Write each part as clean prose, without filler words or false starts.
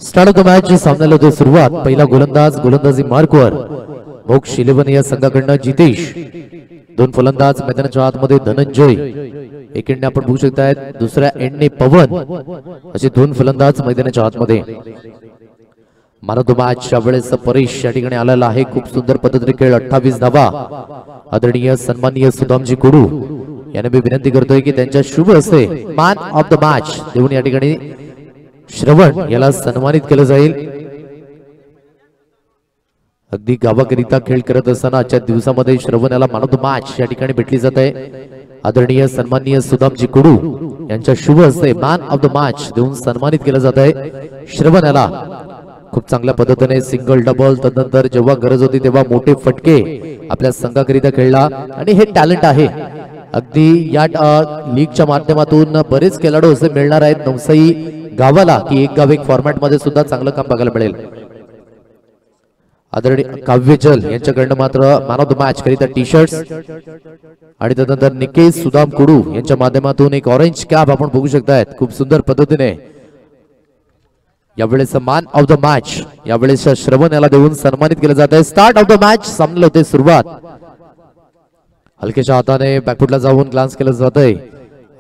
Start of the match सामन्याला होते सुरुवात. पहिला गोलंदाज गोलंदाजी मार्कवर मोक्ष 11 या संघाकडनं जितेश. दोन फलंदाज मैदानाच्या आतमध्ये धनंजय. एक एंडने आपण बघू शकताय, दुसऱ्या एंडने पवन. असे दोन फलंदाज मैदानाच्या आतमध्ये. मॅन ऑफ द मॅच यावेळेस परेश या ठिकाणी आलेला आहे. खूप सुंदर पद्धतीने खेळ, 28 धावा. आदरणीय सन्माननीय सुदामजी कुडू यांना मी विनंती करतोय की त्यांच्या शुभ हस्ते मॅन ऑफ द मॅच देऊन या ठिकाणी श्रवण याला सन्मानित केलं जाईल. अगदी गावाकरिता खेळ करत असताना आजच्या दिवसामध्ये श्रवण याला मॅन ऑफ द मॅच या ठिकाणी भेटली जात आहे. आदरणीय सन्माननीय सुदामजी कुडू यांच्या शुभ हस्ते मॅन ऑफ द मॅच देऊन सन्मानित केलं जात आहे. श्रवण याला खूप चांगल्या पद्धतीने सिंगल डबल तदनंतर जेव्हा गरज होती तेव्हा मोठे फटके आपल्या संघाकरिता खेळला आणि हे टॅलेंट आहे. अगदी या लीगच्या माध्यमातून बरेच खेळाडू असे मिळणार आहेत नवसाई गावाला की एक गाव एक फॉर्मॅट मध्ये सुद्धा चांगलं काम बघायला मिळेल. आदरणीय काव्यजल यांच्याकडनं मात्र मॅन ऑफ द मॅच करिता टी शर्ट्स आणि त्यानंतर निकेश सुदाम कुडू यांच्या माध्यमातून एक ऑरेंज कॅप आपण बघू शकतायत. खूप सुंदर पद्धतीने यावेळेस मॅन ऑफ द मॅच यावेळेस श्रवण याला देऊन सन्मानित केलं जात आहे. स्टार्ट ऑफ द मॅच सामन्याला होते सुरुवात. हलक्याच्या हाताने बॅकफुटला जाऊन ग्लान्स केलं जात आहे.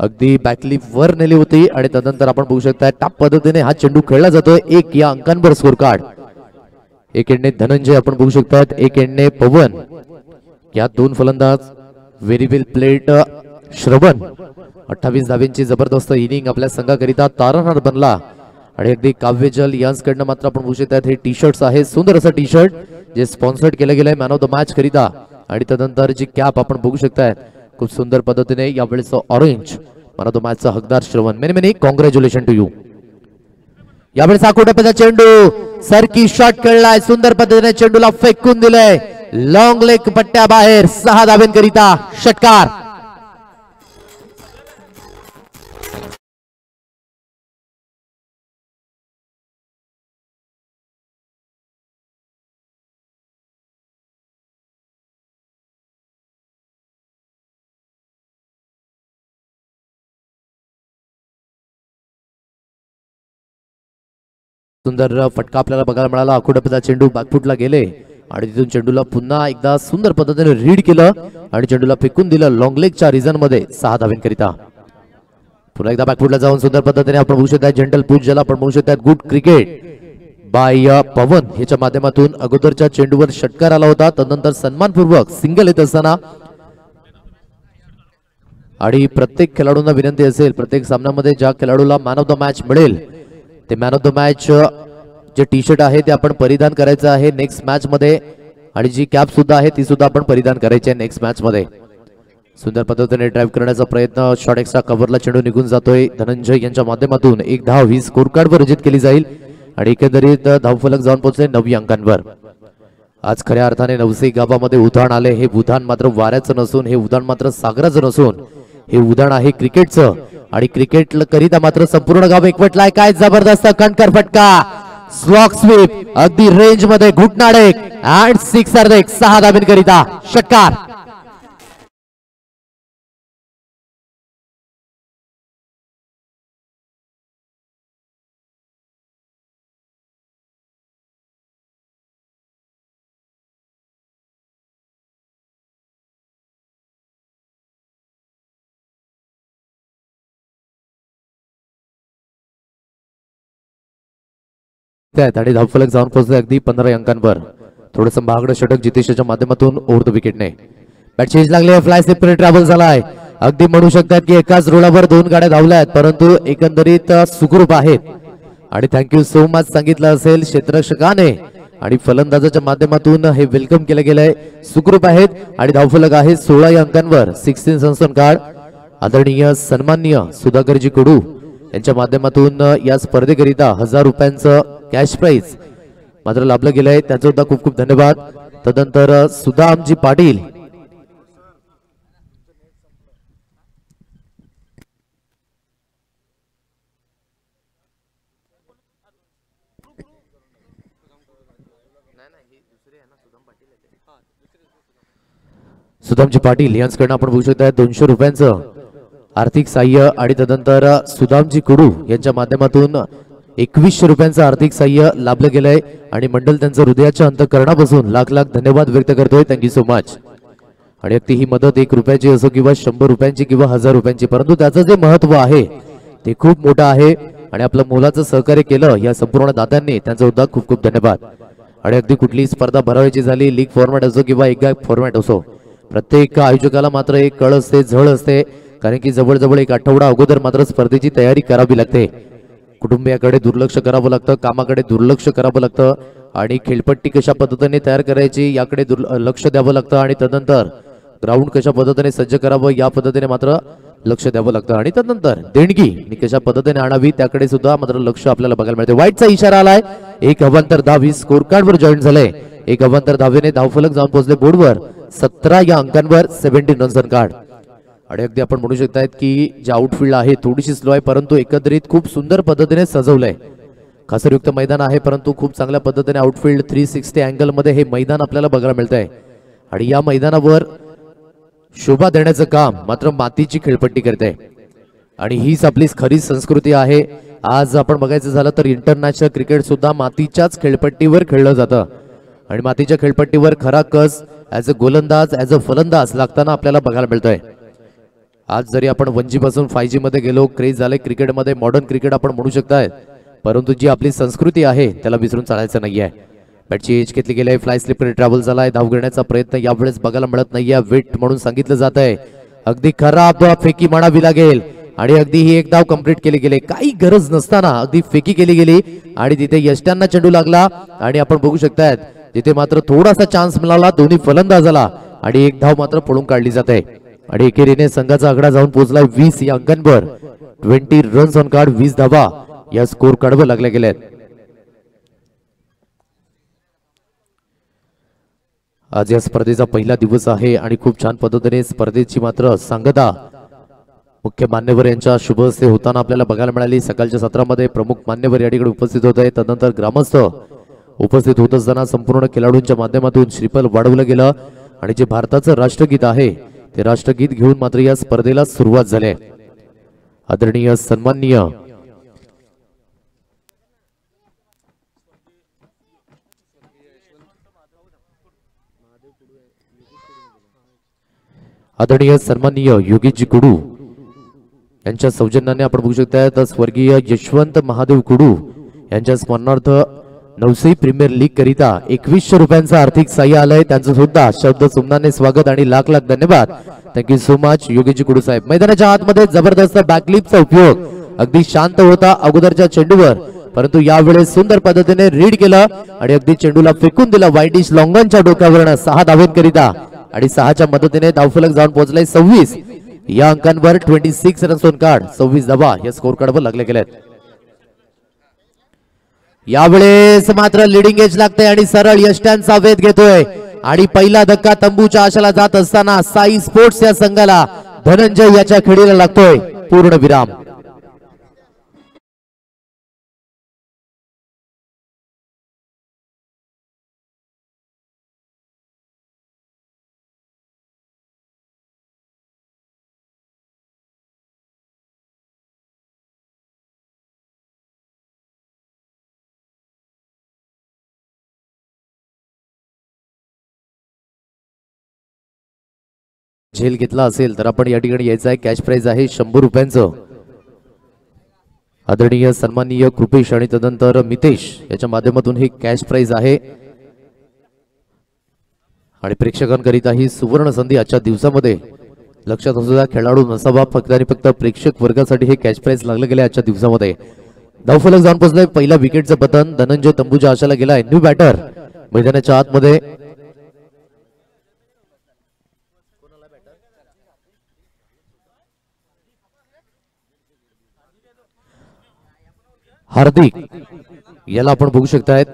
अगदी बॅकलिप वर नेली होती आणि त्यानंतर आपण बघू शकता टॉप पद्धतीने हा चेंडू खेळला जातोय. एक या अंकांवर स्कोर कार्ड. एक एंडने धनंजय आपण बघू शकतात, एक एंडने पवन. या दोन फलंदाज व्हेरी वेल प्लेड. श्रवण 28 धाव्यांची जबरदस्त इनिंग आपल्या संघाकरिता तारणहार बनला. आणि अगदी काव्यजल यांच्याकडनं मात्र आपण बघू शकतात हे टी शर्ट्स आहे. सुंदर असं टी शर्ट जे स्पॉन्सर्ड केलं गेलंय मॅन ऑफ द मॅच करिता. आणि त्यानंतर जी कॅप आपण बघू शकताय खूप सुंदर पद्धतीने यावेळेस ऑरेंज मॅन ऑफ द मॅचचा हकदार Shravan. Many many congratulation to you. यावेळेस आकुटप्याचा चेंडू सरकी शॉट खेळलाय. सुंदर पद्धतीने चेंडूला फेकून दिलंय लॉंग लेग पट्ट्या बाहेर. 6 धाब्यांकरिता षटकार. सुंदर फटका आपल्याला बघायला मिळाला. आकुटप्याचा चेंडू बॅकफुटला गेले आणि तिथून चेंडूला पुन्हा एकदा सुंदर पद्धतीने रीड केलं आणि चेंडूला फेकून दिलं लॉंग लेगच्या रिझन मध्ये. 6 धाव्यांकरिता पुन्हा एकदा बॅकफुटला जाऊन सुंदर पद्धतीने आपण बघू शकता जेंटल पुश ज्याला आपण बघू शकता. गुड क्रिकेट बाय पवन ह्याच्या माध्यमातून अगोदरच्या चेंडूवर षटकार आला होता. त्यानंतर सन्मानपूर्वक सिंगल येत असताना आणि प्रत्येक खेळाडूंना विनंती असेल प्रत्येक सामन्यामध्ये ज्या खेळाडूला मॅन ऑफ द मॅच मिळेल ते मॅन ऑफ द मॅच जे टी शर्ट आहे ते आपण परिधान करायचं आहे नेक्स्ट मॅच मध्ये. आणि जी कॅप सुद्धा आहे ती सुद्धा आपण परिधान करायची आहे नेक्स्ट मॅच मध्ये. सुंदर पद्धतीने ड्राईव्ह करण्याचा प्रयत्न. शॉट एक्स्ट्रा कव्हरला चेंडू निघून जातोय. धनंजय यांच्या माध्यमातून एक धाव ही स्कोर कार्डवर रजित केली जाईल आणि एकंदरीत धावफलक जाऊन पोहोचले 9 अंकांवर. आज खऱ्या अर्थाने नवसी गावामध्ये उधाण आले. हे उधाण मात्र वाऱ्याचं नसून हे उधाण मात्र सागराचं नसून हे उधाण आहे क्रिकेटचं. आणि क्रिकेट करिता मात्र संपूर्ण गाव एकवटलाय. काय जबरदस्त कणकर फटका. स्लॉक स्वीप अगदी रेंज मध्ये घुटनाडेक अँड सिक्सर देख. 6 धाब्यांकरिता षटकार. आणि धावफलक जाऊन पोहोचले अगदी 15 अंकांवर. थोडंसं महागडं षटक जितेशच्या माध्यमातून ओव्हर द विकेटने. बॅट चेंज लागले. फ्लाय सेपरेट ट्रॅव्हल झालाय. अगदी म्हणू शकतात की एकाच रुळावर 2 गाड्या धावल्यात परंतु एकंदरीत सुखरूप आहेत. आणि थँक्यू सो मच सांगितलं असेल क्षेत्ररक्षकाने आणि फलंदाजाच्या माध्यमातून हे वेलकम केलं गेलंय. सुखरूप आहेत आणि धावफलक आहे 16 अंकांवर. 16 रन्स कार्ड. आदरणीय सन्माननीय सुधाकरजी कुडू यांच्या माध्यमातून या स्पर्धेकरिता 1000 रुपयांचं कॅश प्राइज मात्र लाभलं गेलंय. त्यांचा सुद्धा खूप खूप धन्यवाद. तदनंतर सुदामजी पाटील सुदामजी पाटील यांच्याकडनं आपण बघू शकता 200 रुपयांचं आर्थिक सहाय्य आणि तदनंतर सुदामजी कुडू यांच्या माध्यमातून 2100 रुपयांचं आर्थिक सहाय्य लाभलं गेलंय आणि मंडळ त्यांचं हृदयाच्या अंतःकरणापासून लाख लाख धन्यवाद व्यक्त करतोय. Thank you so much. आणि अगदी ही मदत 1 रुपयाची असो किंवा 100 रुपयांची किंवा 1000 रुपयांची, परंतु त्याचं जे महत्व आहे ते खूप मोठं आहे आणि आपलं मोलाचं सहकार्य केलं या संपूर्ण दात्यांनी, त्यांचा सुद्धा खूप खूप धन्यवाद. आणि अगदी कुठलीही स्पर्धा भरवायची झाली, लीग फॉर्मॅट असो किंवा एक फॉर्मॅट असो, प्रत्येक आयोजकाला मात्र एक कळ असते, झळ असते, कारण की जवळजवळ 1 आठवडा अगोदर मात्र स्पर्धेची तयारी करावी लागते. कुटुंबियाकडे दुर्लक्ष करावं लागतं, कामाकडे दुर्लक्ष करावं लागतं आणि खेळपट्टी कशा पद्धतीने तयार करायची याकडे लक्ष द्यावं लागतं आणि तदनंतर ग्राउंड कशा पद्धतीने सज्ज करावं या पद्धतीने मात्र लक्ष द्यावं लागतं आणि तदनंतर देणगी कशा पद्धतीने आणावी त्याकडे सुद्धा मात्र लक्ष आपल्याला बघायला मिळते. वाईटचा इशारा आलाय. 1 अवांतर धाव स्कोर कार्ड वर जॉईन झाले. 1 अवांतर धावेने धावफलक जाऊन पोहोचले बोर्डवर. 17 या अंकांवर 17 रन्स ऑन कार्ड. आणि अगदी आपण म्हणू शकतायत की जे आउटफील्ड आहे थोडीशी स्लो आहे, परंतु एकत्रित खूप सुंदर पद्धतीने सजवलंय. खासरयुक्त मैदान आहे, परंतु खूप चांगल्या पद्धतीने आउटफील्ड 360 अँगल मध्ये हे मैदान आपल्याला बघायला मिळतंय. आणि या मैदानावर शोभा देण्याचं काम मात्र मातीची खेळपट्टी करते आणि हीच आपली खरी संस्कृती आहे. आज आपण बघायचं झालं तर इंटरनॅशनल क्रिकेट सुद्धा मातीच्याच खेळपट्टीवर खेळलं जातं आणि मातीच्या खेळपट्टीवर खरा कस ऍज अ गोलंदाज, ऍज अ फलंदाज लागताना आपल्याला बघायला मिळतोय. आज जरी आपण 1G पासून 5G मध्ये गेलो, क्रेज झाले क्रिकेटमध्ये, मॉडर्न क्रिकेट आपण म्हणू शकताय, परंतु जी आपली संस्कृती आहे त्याला विसरून चालायचं नाहीये. बॅटची एज घेतली गेली, फ्लाय स्लिपकडे ट्रॅव्हल झालाय, धाव घेण्याचा प्रयत्न यावेळेस बघायला मिळत नाहीये. वेट म्हणून सांगितलं जात आहे. अगदी खराब फेकी म्हणावी लागेल आणि अगदी ही 1 धाव कंप्लीट केली गेली. काही गरज नसताना अगदी फेकी केली गेली आणि तिथे यष्ट्यांना चेंडू लागला आणि आपण बघू शकतायत तिथे मात्र थोडासा चान्स मिळाला दोन्ही फलंदाजाला आणि 1 धाव मात्र पळून काढली जाते आणि एकेरीने संघाचा आकडा जाऊन पोहोचला 20 या अंकांवर. 20 रन्स ऑन कार्ड, 20 धावा या स्कोर कार्डवर लागल्या गेल्यात. आज या स्पर्धेचा पहिला दिवस आहे आणि खूप छान पद्धतीने स्पर्धेची मात्र सांगता मुख्य मान्यवर यांच्या शुभ हस्ते होताना आपल्याला बघायला मिळाली. सकाळच्या सत्रामध्ये प्रमुख मान्यवर या ठिकाणी उपस्थित होते. तदनंतर ग्रामस्थ उपस्थित होत असताना संपूर्ण खेळाडूंच्या माध्यमातून श्रीफल वाढवलं गेलं आणि जे भारताचं राष्ट्रगीत आहे ते राष्ट्रगीत घेऊन मात्र या स्पर्धेला सुरुवात झाली. आदरणीय सन्माननीय योगेशजी कुडू यांच्या सौजन्याने आपण बघू शकता स्वर्गीय यशवंत महादेव कुडू यांच्या स्मरणार्थ नवसाई प्रीमियर लीग करिता 2100 रुपयांचं आर्थिक सहाय्य आलंय. त्यांचं सुद्धा शब्द सुमनाने स्वागत आणि लाख लाख धन्यवाद. थँक्यू सो मच योगेशजी कुडू साहेब. मैदानाच्या आतमध्ये जबरदस्त बॅकलिपचा उपयोग अगदी शांत होता अगोदरच्या चेंडूवर, परंतु यावेळेस सुंदर पद्धतीने रीड केलं आणि अगदी चेंडूला फेकून दिला वाईडिश लॉंगनच्या डोक्यावरनं 6 धावेंकरिता आणि 6च्या मदतीने धावफलक जाऊन पोहोचले 26 या अंकांवर. 26 रन्स ऑन कार्ड, 26 धावा या स्कोर कार्डवर लागले गेलेत. यावेळेस मात्र लिडिंग एज लागते आणि सरळ यष्ट्यांचा वेध घेतोय आणि पहिला धक्का तंबूच्या आशाला जात असताना साई स्पोर्ट्स या संघाला धनंजय याच्या खेळीला लागतोय. पूर्ण विराम. झेल घेतला असेल तर आपण या ठिकाणी यायचं आहे. कॅश प्राइज आहे 100 रुपयांचं. आदरणीय सन्माननीय कृपेश आणि तदनंतर मितेश याच्या माध्यमातून हे कॅश प्राइज आहे आणि प्रेक्षकांकरिता ही सुवर्ण संधी आजच्या दिवसामध्ये लक्षात असू द्या. खेळाडू नसावा फक्त आणि फक्त प्रेक्षक वर्गासाठी हे कॅश प्राइज लागले गेले आजच्या दिवसामध्ये. धावफलक जाऊन पोहोचले. पहिला विकेटचं पतन धनंजय तंबूच्या आशाला गेलाय. न्यू बॅटर मैदानाच्या आतमध्ये हार्दिक याला आपण बघू शकतायत.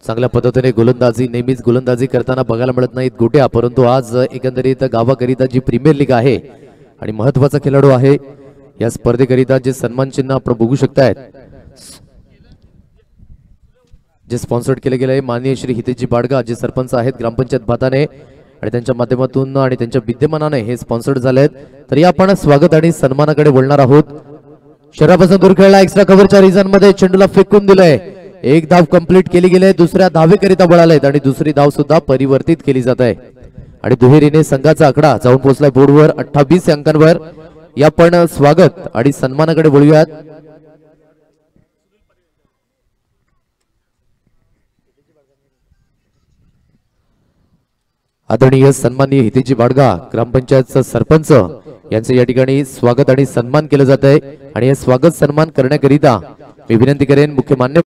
चांगल्या पद्धतीने गोलंदाजी नेहमीच गोलंदाजी करताना बघायला मिळत नाहीत गोट्या, परंतु आज एकंदरीत गावाकरिता जी प्रीमियर लीग आहे आणि महत्वाचा खेळाडू आहे या स्पर्धेकरिता जे सन्मान चिन्ह आपण बघू शकतायत जे स्पॉन्सर्ड केले गेले माननीय श्री हितेशजी बाडगा जे सरपंच आहेत ग्रामपंचायत भाताने आणि त्यांच्या माध्यमातून आणि त्यांच्या विद्यमानाने हे स्पॉन्सर्ड झालेत. तर या आपण स्वागत आणि सन्मानाकडे बोलणार आहोत. शहरापासून दूर खेळला एक्स्ट्रा कव्हरच्या रिझन मध्ये चेंडूला फेकून दिलंय. एक धाव कंप्लीट केली गेली, दुसऱ्या धावेकरिता बळालेत आणि दुसरी धाव सुद्धा परिवर्तित केली जात आहे आणि दुहेरीने संघाचा आकडा जाऊन पोहोचलाय बोर्डवर 28 अंकांवर. या पण स्वागत आणि सन्मानाकडे बोलूयात. आदरणीय सन्माननीय हितेशजी बाडगा ग्रामपंचायतचा सरपंच यांचं या ठिकाणी स्वागत आणि सन्मान केलं जात आहे आणि हे स्वागत सन्मान करण्याकरिता मी विनंती करेन मुख्य मान्य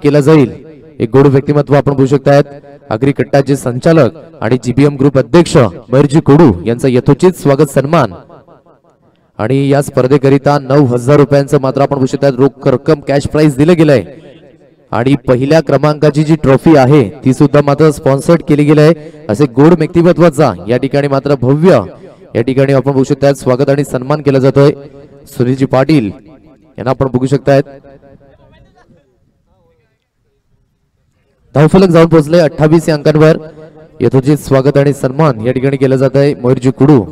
केला जाईल. एक गोड व्यक्तिमत्व आपण बघू शकतायत अग्री कट्टाचे संचालक आणि जीबीएम ग्रुप अध्यक्ष मयूरजी कोडू यांचा यथोचित स्वागत सन्मान आणि या स्पर्धेकरिता 9,000 रुपयांचं मात्र आपण बघू शकतायत रोख रक्कम कॅश प्राइज दिलं गेलंय आणि पहिल्या क्रमांकाची जी ट्रॉफी आहे ती सुद्धा मात्र स्पॉन्सर्ड केली गेली आहे. असे गोड व्यक्तिमत्वाचा या ठिकाणी मात्र भव्य या ठिकाणी आपण बघू शकतायत स्वागत आणि सन्मान केला जातोय. सुनीलजी पाटील यांना आपण बघू शकतायत धावफलक जाऊन पोहोचले 28 अंकांवर. यथोचित स्वागत आणि सन्मान या ठिकाणी केलं जात आहे. मयूरजी कुडू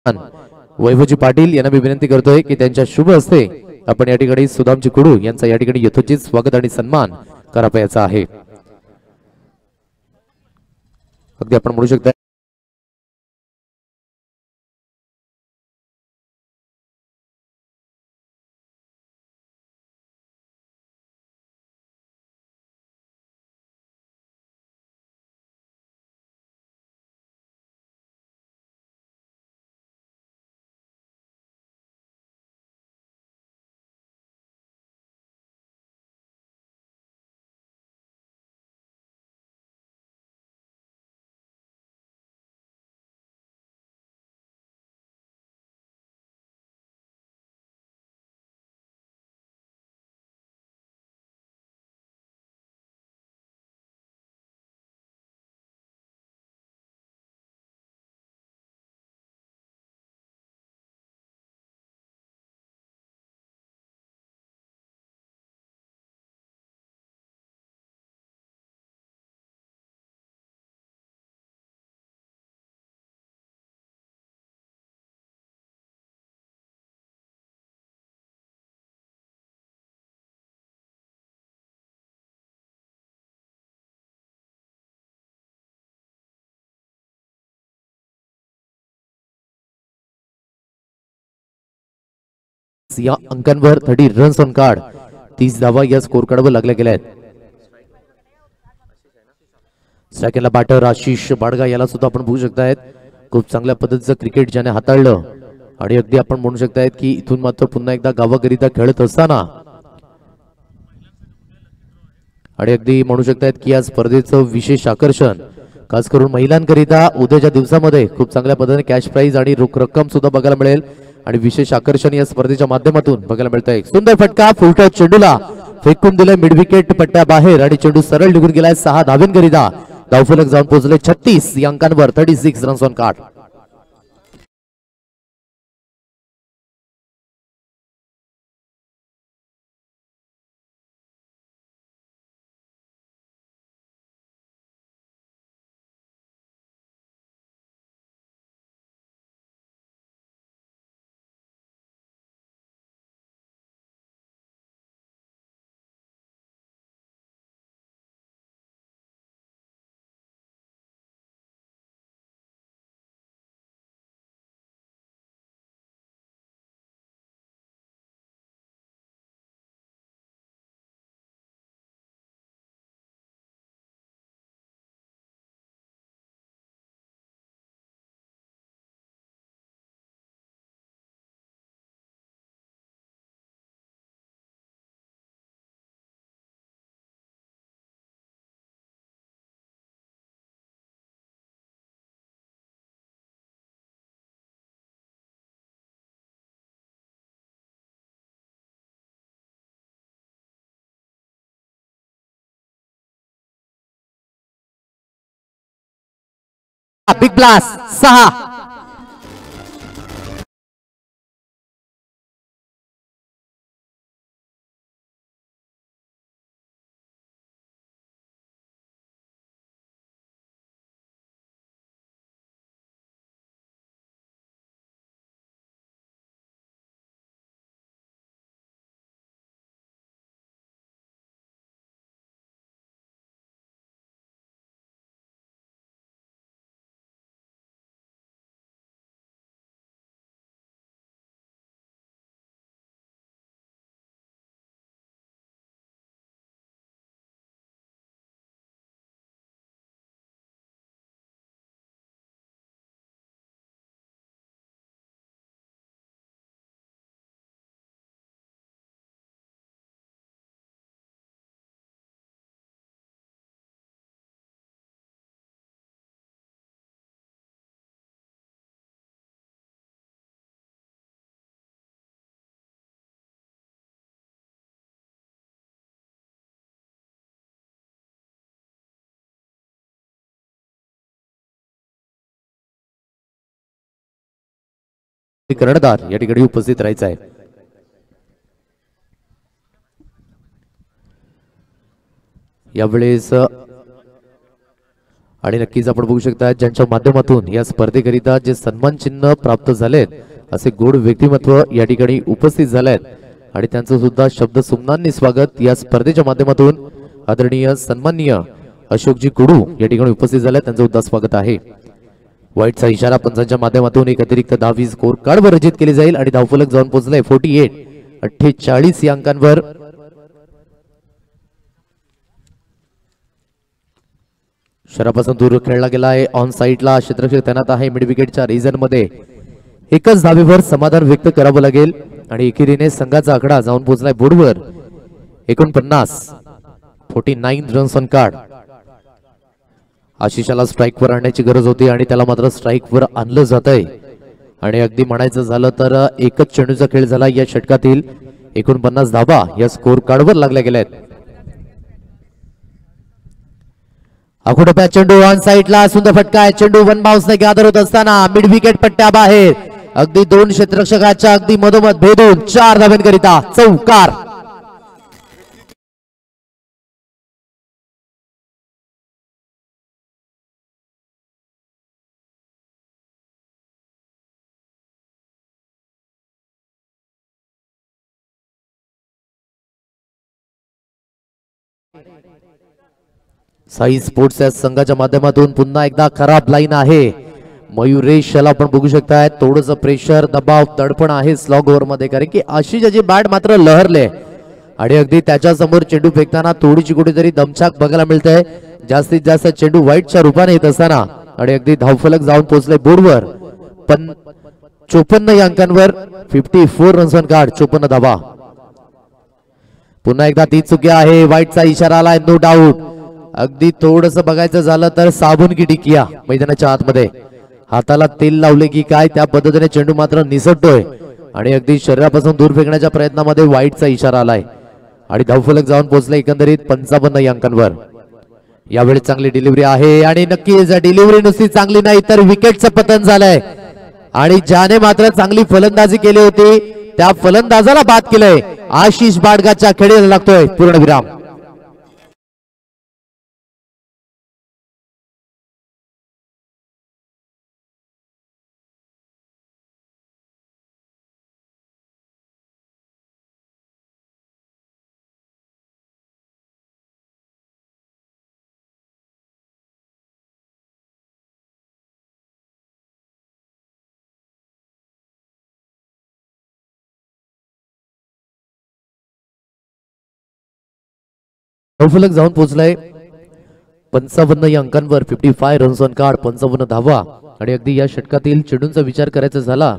वैभवजी पाटील यांना मी विनंती करतोय की त्यांच्या शुभ हस्ते आपण या ठिकाणी सुदामजी कुडू यांचा या ठिकाणी यथोचित स्वागत आणि सन्मान करावयाचा आहे. अगदी आपण म्हणू शकता या अंकांवर 30 रन्स ऑन कार्ड, 30 धावा या स्कोर कार्डवर लागल्या गेल्या आहेत. सेकंडला बॅटर आशिष बाडगा याला सुद्धा आपण बघू शकतायत. खूप चांगल्या पद्धतीचं क्रिकेट ज्याने हाताळलं आणि अगदी आपण म्हणू शकतायत की इथून मात्र पुन्हा एकदा गावाकरिता खेळत असताना आणि अगदी म्हणू शकतायत की या स्पर्धेचं विशेष आकर्षण खास करून महिलांकरिता उद्याच्या दिवसामध्ये खूप चांगल्या पद्धतीने कॅश प्राइज आणि रोख रक्कम सुद्धा बघायला मिळेल आणि विशेष आकर्षण या स्पर्धेच्या माध्यमातून बघायला मिळतंय. सुंदर फटका फुलटॉस चेंडूला फेकून दिले मिड विकेट पट्ट्या बाहेर आणि चेंडू सरळ निघून गेलाय 6 धावेंकरिता. धावफलक जाऊन पोहोचले 36 या अंकांवर, 36 runs on card. Big blast 6. कर्णधार या ठिकाणी उपस्थित राहायचं आहे. यावेळेस आणि नक्कीच आपण बघू शकता ज्यांच्या माध्यमातून या स्पर्धेकरिता जे सन्मान चिन्ह प्राप्त झालेत असे गोड व्यक्तिमत्व या ठिकाणी उपस्थित झालेत आणि त्यांचं सुद्धा शब्द सुमनांनी स्वागत या स्पर्धेच्या माध्यमातून आदरणीय सन्माननीय अशोकजी कुडू या ठिकाणी उपस्थित झालेत, त्यांचं सुद्धा स्वागत आहे. वाईटचा इशारा पंचांच्या माध्यमातून एक अतिरिक्त 10 स्कोर कार्डवर रचित केली जाईल आणि धावफलक जाऊन पोहोचले 48 या अंकांवर. शरापासून दूर खेळला गेला आहे. ऑन साइडला क्षेत्ररक्षक तैनात आहे. मिड विकेटच्या रिजन मध्ये एकच धावेवर समाधान व्यक्त करावं लागेल आणि एकेरीने संघाचा आकडा जाऊन पोहोचलाय बोर्डवर 49 रन्स ऑन कार्ड. आशिषाला स्ट्राइक वर आणण्याची गरज होती आणि त्याला मात्र स्ट्राइक वर आणलं जात आहे आणि अगदी म्हणायचं झालं तर एकच चेंडूचा खेळ झाला या षटकातील. 49 धावा या स्कोर कार्डवर लागल्या गेल्यात. आखोटप्या चेंडू ऑन साइडला सुंदर फटका आहे. चेंडू वन बाउन्सने गॅदर होत असताना मिड विकेट पट्ट्या बाहेर अगदी 2 क्षेत्ररक्षकाच्या अगदी मधोमध भेदून 4 धावांकरिता चौकार. साई स्पोर्ट्स या संघाच्या माध्यमातून पुन्हा एकदा खराब लाईन आहे. मयुरेश याला आपण बघू शकताय थोडस प्रेशर दबाव दडपण आहे स्लॉग ओव्हर मध्ये, कारण की आशिष याची बॅट मात्र लहरले आणि अगदी त्याच्या समोर चेंडू फेकताना थोडीशी कुठेतरी दमछाक बघायला मिळते. जास्तीत जास्त चेंडू व्हाईटच्या रूपाने येत असताना आणि अगदी धावफलक जाऊन पोहोचले बोर्डवर. पण 54 या अंकांवर 54 रन्स ऑन कार्ड, 54 धावा. पुन्हा एकदा ती चुकी आहे, व्हाईटचा इशारा आलाय नो डाऊट. अगदी थोडस बघायचं झालं तर साबून की टिकिया मैदानाच्या आतमध्ये हाताला तेल लावले की काय त्या पद्धतीने चेंडू मात्र निसटतोय आणि अगदी शरीरापासून दूर फेकण्याच्या प्रयत्नामध्ये व्हाईटचा इशारा आलाय आणि धावफलक जाऊन पोहोचले एकंदरीत 55 या अंकांवर. यावेळी चांगली डिलिव्हरी आहे आणि नक्कीच डिलिव्हरी नुसती चांगली नाही तर विकेटचं पतन झालंय आणि ज्याने मात्र चांगली फलंदाजी केली होती त्या फलंदाजाला बाद केलंय. आशिष बाडगाच्या खेळीला लागतोय पूर्णविराम. धावफलक जाऊन पोहोचलाय 55 या अंकांवर, 55 रन्स ऑन कार्ड, 55 धावा. आणि अगदी या षटकातील चेंडूंचा विचार करायचा झाला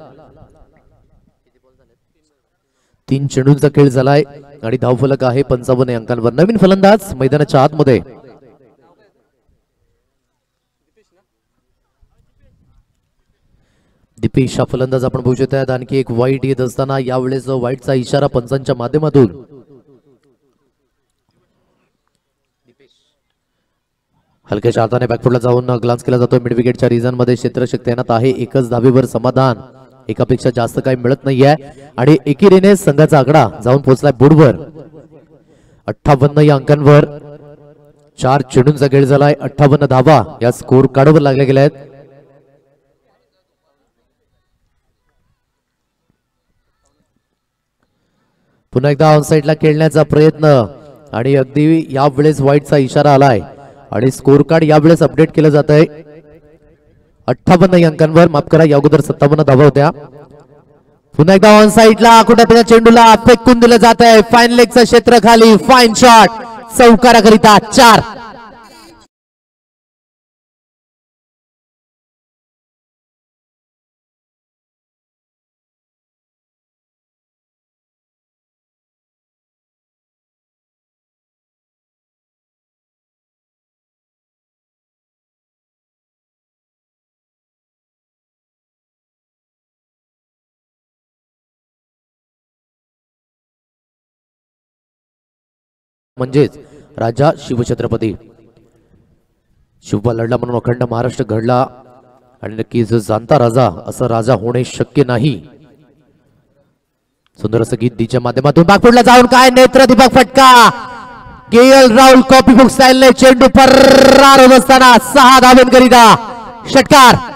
3 चेंडूंचा खेळ झालाय आणि धावफलक आहे 55 या अंकांवर. नवीन फलंदाज मैदानाच्या आतमध्ये दीपेश हा फलंदाज आपण बघू शकतात. आणखी एक वाईट येत असताना यावेळेस वाईटचा इशारा पंचांच्या माध्यमातून. हलक्याच्या हाताने बॅकफुटला जाऊन ग्लान्स केला जातोय मिड विकेटच्या रिजन मध्ये. क्षेत्ररक्षक तैनात आहे, एकच धावेवर समाधान, एकापेक्षा जास्त काही मिळत नाहीये आणि एकेरीने संघाचा आकडा जाऊन पोहोचलाय बोर्डवर 58 या अंकांवर. 4 चेंडूंचा खेळ झालाय, 58 धावा या स्कोर कार्डवर लागल्या गेल्या आहेत. पुन्हा एकदा ऑन साइडला खेळण्याचा प्रयत्न आणि अगदी यावेळेस व्हाईटचा इशारा आलाय आणि स्कोर कार्ड यावेळेस अपडेट केलं जात आहे 58 या अंकांवर. माफ करा, या अगोदर 57 धावा होत्या. पुन्हा एकदा ऑन साइडला कुठे त्या चेंडूला फेकून दिलं जात आहे. फाईन लेगचं क्षेत्र खाली, फाईन शॉट चौकाराकरिता 4. म्हणजेच राजा शिवछत्रपती शिवबा लढला म्हणून अखंड महाराष्ट्र घडला आणि नक्कीच जाणता राजा असं राजा होणे शक्य नाही. सुंदर असं गीत डीच्या माध्यमातून बॅकफुटला जाऊन काय नेत्रदीपक फटका. केएल राहुल कॉपी बुक स्टाईलने चेंडू फरार होत असताना 6 धावांकरिता षटकार.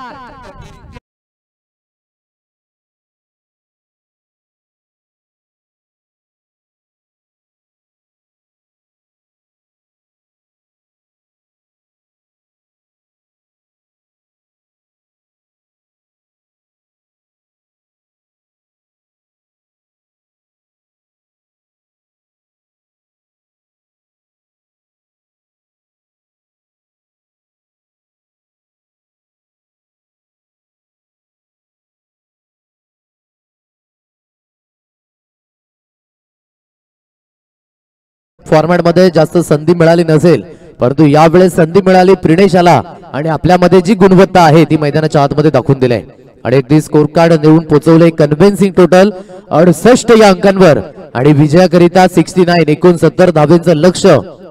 फॉर्मॅट मध्ये जास्त संधी मिळाली नसेल, परंतु यावेळेस संधी मिळाली प्रिणेशाला आणि आपल्यामध्ये जी गुणवत्ता आहे ती मैदानाच्या आतमध्ये दाखवून दिले आणि अगदी स्कोर कार्ड नेऊन पोहोचवले कन्व्हिन्सिंग टोटल 68 या अंकांवर आणि विजयाकरिता 69 69 धावेंचं लक्ष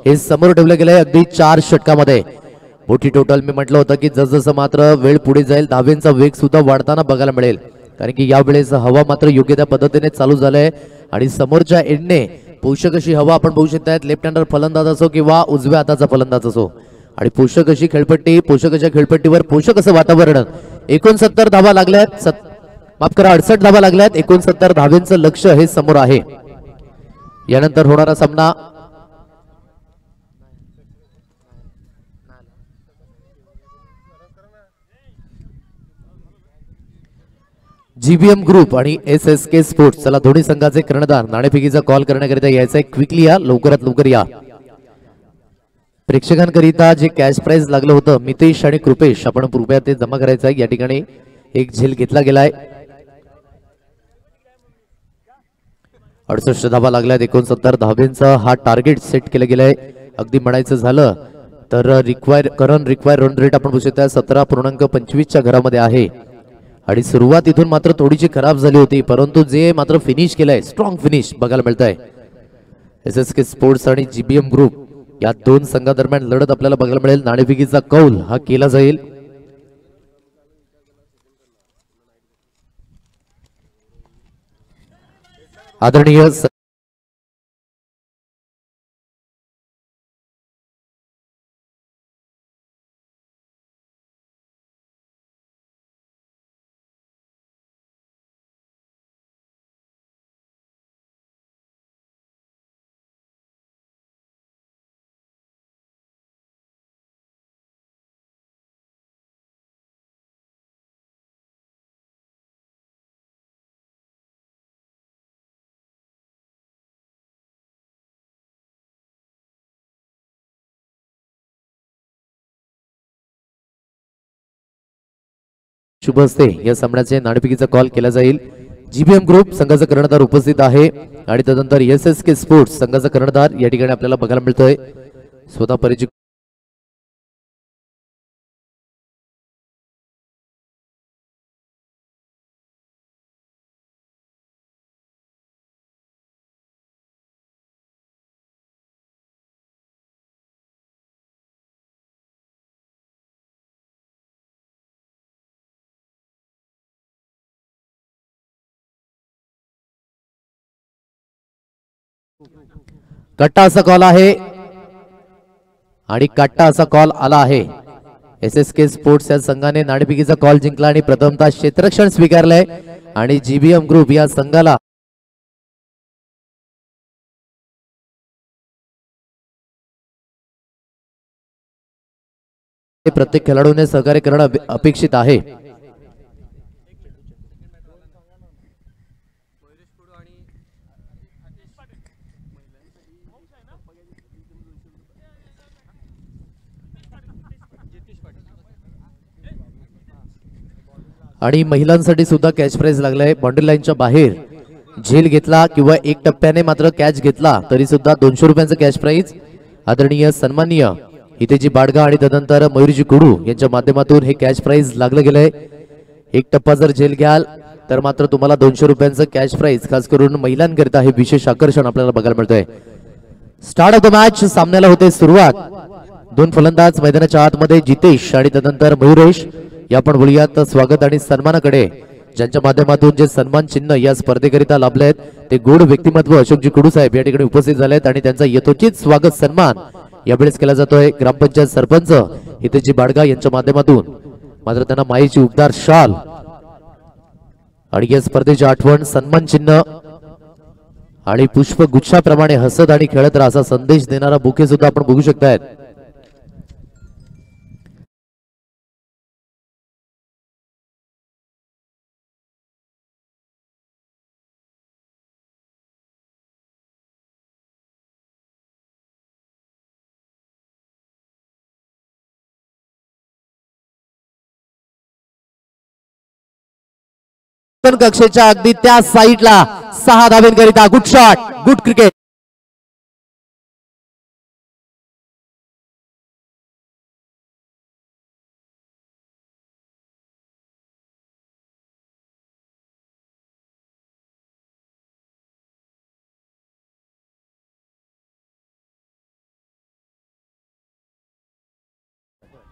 हे समोर ठेवलं गेलंय अगदी 4 षटकामध्ये. मोठी टोटल मी म्हटलं होतं की जसजसं मात्र वेळ पुढे जाईल धावेंचा वेग सुद्धा वाढताना बघायला मिळेल, कारण की यावेळेस हवा मात्र योग्य त्या पद्धतीने चालू झालंय आणि समोरच्या एंडने पोषक अशी हवा आपण बघू शकता. लेफ्ट हँडर फलंदाज असो किंवा उजव्या हाताचा फलंदाज असो आणि पोषक अशी खेळपट्टी, पोषकाच्या खेळपट्टीवर पोषक असं वातावरण. 69 धावा लागल्यात, माफ करा 68 धावा लागल्यात, 69 धावेंचं लक्ष हे समोर आहे. यानंतर होणारा सामना जीबीएम ग्रुप आणि SSK स्पोर्ट्स चला दोन्ही संघाचे कर्णधार नाणेफेकीचा कॉल करण्याकरिता यायचा आहे. क्विकली या, लवकरात लवकर या. प्रेक्षकांकरिता जे कॅश प्राइज लागलं होतं मितेश आणि कृपेश आपण रुपया ते जमा करायचं आहे. या ठिकाणी एक झेल घेतला गेलाय. 68 धावा लागल्यात. 69 धावांचा हा टार्गेट सेट केलं गेलंय. अगदी म्हणायचं झालं तर रिक्वायर रन रेट आपण बघू शकता 17.25 च्या घरामध्ये आहे. आणि सुरुवात इथून मात्र थोडीशी खराब झाली होती, परंतु जे मात्र फिनिश केलंय स्ट्रॉंग फिनिश बघायला मिळत आहे. SSK स्पोर्ट्स आणि जीबीएम ग्रुप या दोन संघादरम्यान लढत आपल्याला बघायला मिळेल. नाणेफेकीचा कौल हा केला जाईल. आदरणीय शुभ असते या सामन्याचे नाणेफेकीचा कॉल केला जाईल. जीबीएम ग्रुप संघाचा कर्णधार उपस्थित आहे आणि त्यानंतर SSK स्पोर्ट्स संघाचा कर्णधार या ठिकाणी आपल्याला बघायला मिळतोय. स्वतः परिचित कट्टा असा कॉल आहे आणि कट्टा असा कॉल आला आहे. SSK स्पोर्ट्स या संघाने नाणेफेकीचा कॉल जिंकला आणि प्रथमतः क्षेत्ररक्षण स्वीकारलंय आणि जीबीएम ग्रुप या संघाला प्रत्येक खेळाडूने सहकार्य करणं अपेक्षित आहे. आणि महिलांसाठी सुद्धा कॅच प्राइज लागलाय. बाउंड्री लाईनच्या बाहेर झेल घेतला किंवा एक टप्प्याने मात्र कॅच घेतला तरी सुद्धा 200 रुपयांचं कॅच प्राइज. आदरणीय सन्माननीय हितेजी बाडगा आणि त्यानंतर मयूरजी कुडू यांच्या माध्यमातून हे कॅच प्राइज लागलं गेलंय. एक टप्पा जर झेल घ्याल तर मात्र तुम्हाला 200 रुपयांचं कॅच प्राइज खास करून महिलांकरिता हे विशेष आकर्षण आपल्याला बघायला मिळतंय. स्टार्ट ऑफ द मॅच सामन्याला होते सुरुवात. दोन फलंदाज मैदानाच्या आतमध्ये जितेश आणि त्यानंतर मयुरेश या पण बोलूयात स्वागत आणि सन्मानाकडे, ज्यांच्या माध्यमातून जे सन्मान चिन्ह या स्पर्धेकरिता लाभले आहेत ते गोड व्यक्तिमत्व अशोकजी कुडू साहेब या ठिकाणी उपस्थित झाले आहेत आणि त्यांचा यथोचित स्वागत सन्मान यावेळेस केला जातोय. ग्रामपंचायत सरपंच हितेजी बाडगा यांच्या माध्यमातून मात्र त्यांना माईची उबदार शाल आणि या स्पर्धेची आठवण, सन्मान चिन्ह आणि पुष्पगुच्छाप्रमाणे हसत आणि खेळत राहा असा संदेश देणारा बुके सुद्धा आपण बघू शकतायत. कक्षेच्या अगदी त्या साईडला 6 धावांकरिता गुड शॉट, गुड क्रिकेट.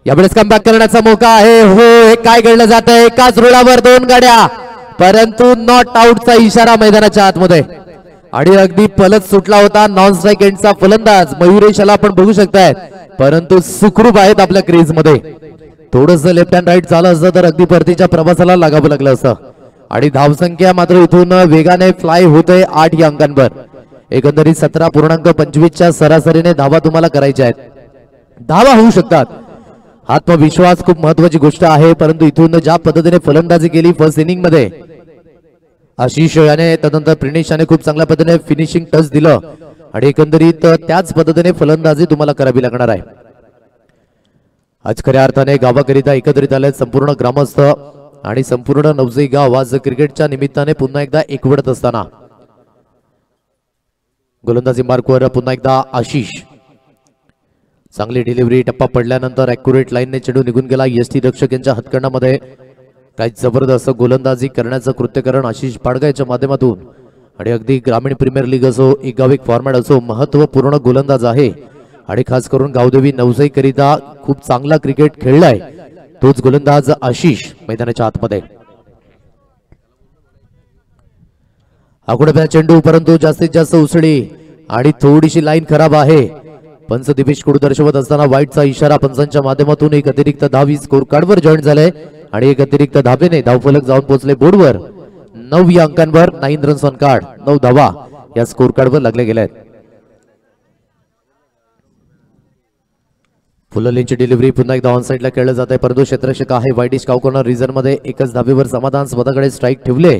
यावेळेस कमबॅक करण्याचा मौका आहे. हो, हे काय घडलं जात आहे. एकाच रुळावर 2 गाड्या, परंतु नॉट आउटचा इशारा मैदानाच्या आतमध्ये आणि अगदी पलत सुटला होता. नॉन स्ट्राइक एंडचा फलंदाज मयुरेशला आपण बघू शकताय, परंतु सुखरूप आहेत आपल्या क्रीज मध्ये. थोडस लेफ्ट अँड राईट झालं असतं तर अगदी परतीच्या प्रवासाला लागावं लागलं असतं. आणि धावसंख्या मात्र इथून वेगाने फ्लाय होते 8 या अंकांवर. एकंदरीत 17.25 च्या सरासरीने धावा तुम्हाला करायच्या आहेत. धावा होऊ शकतात, आत्मविश्वास खूप महत्वाची गोष्ट आहे, परंतु इथून ज्या पद्धतीने फलंदाजी केली फर्स्ट इनिंग मध्ये आशिष याने तदनंतर प्रिनेश याने खूप चांगल्या पद्धतीने फिनिशिंग टच दिलं आणि एकंदरीत त्याच पद्धतीने फलंदाजी तुम्हाला करावी लागणार आहे. आज खऱ्या अर्थाने गावाकरिता एकत्रित आले संपूर्ण ग्रामस्थ आणि संपूर्ण नवजई गाव आज क्रिकेटच्या निमित्ताने पुन्हा एकदा एकवटत असताना गोलंदाजी मार्कवर पुन्हा एकदा आशिष. चांगली डिलिव्हरी, टप्पा पडल्यानंतर ॲक्युरेट लाईनने चेंडू निघून गेला. यष्टी रक्षक यांच्या हातकंडामध्ये काही जबरदस्त गोलंदाजी करण्याचं कृत्यकरण आशिष पाडगायच्या माध्यमातून आणि अगदी ग्रामीण प्रीमियर लीग असो, एक गाव एक फॉर्मॅट असो, महत्वपूर्ण गोलंदाज आहे आणि खास करून गावदेवी नवजई करिता खूप चांगला क्रिकेट खेळलाय तोच गोलंदाज आशिष मैदानाच्या आतमध्ये. आकुडब्या चेंडू, परंतु जास्तीत जास्त उसळी आणि थोडीशी लाईन खराब आहे. पंच दिपेश कुड दर्शवत असताना वाईटचा इशारा पंचांच्या माध्यमातून एक अतिरिक्त धावी स्कोर कार्डवर जॉईन झाले आणि एक अतिरिक्त धावेने धावफलक जाऊन पोहोचले बोर्डवर. 9 या अंकांवर 9 रन्स ऑन कार्ड, 9 धावा या स्कोर कार्डवर लागले गेले. फुललेंची डिलिव्हरी पुन्हा एकदा ऑन साइडला खेळलं जात आहे, परंतु क्षेत्ररक्षक आहे वाईटिश काव कॉर्नर रिझन मध्ये एकच धावेवर समाधान स्वतःकडे स्ट्राईक ठेवले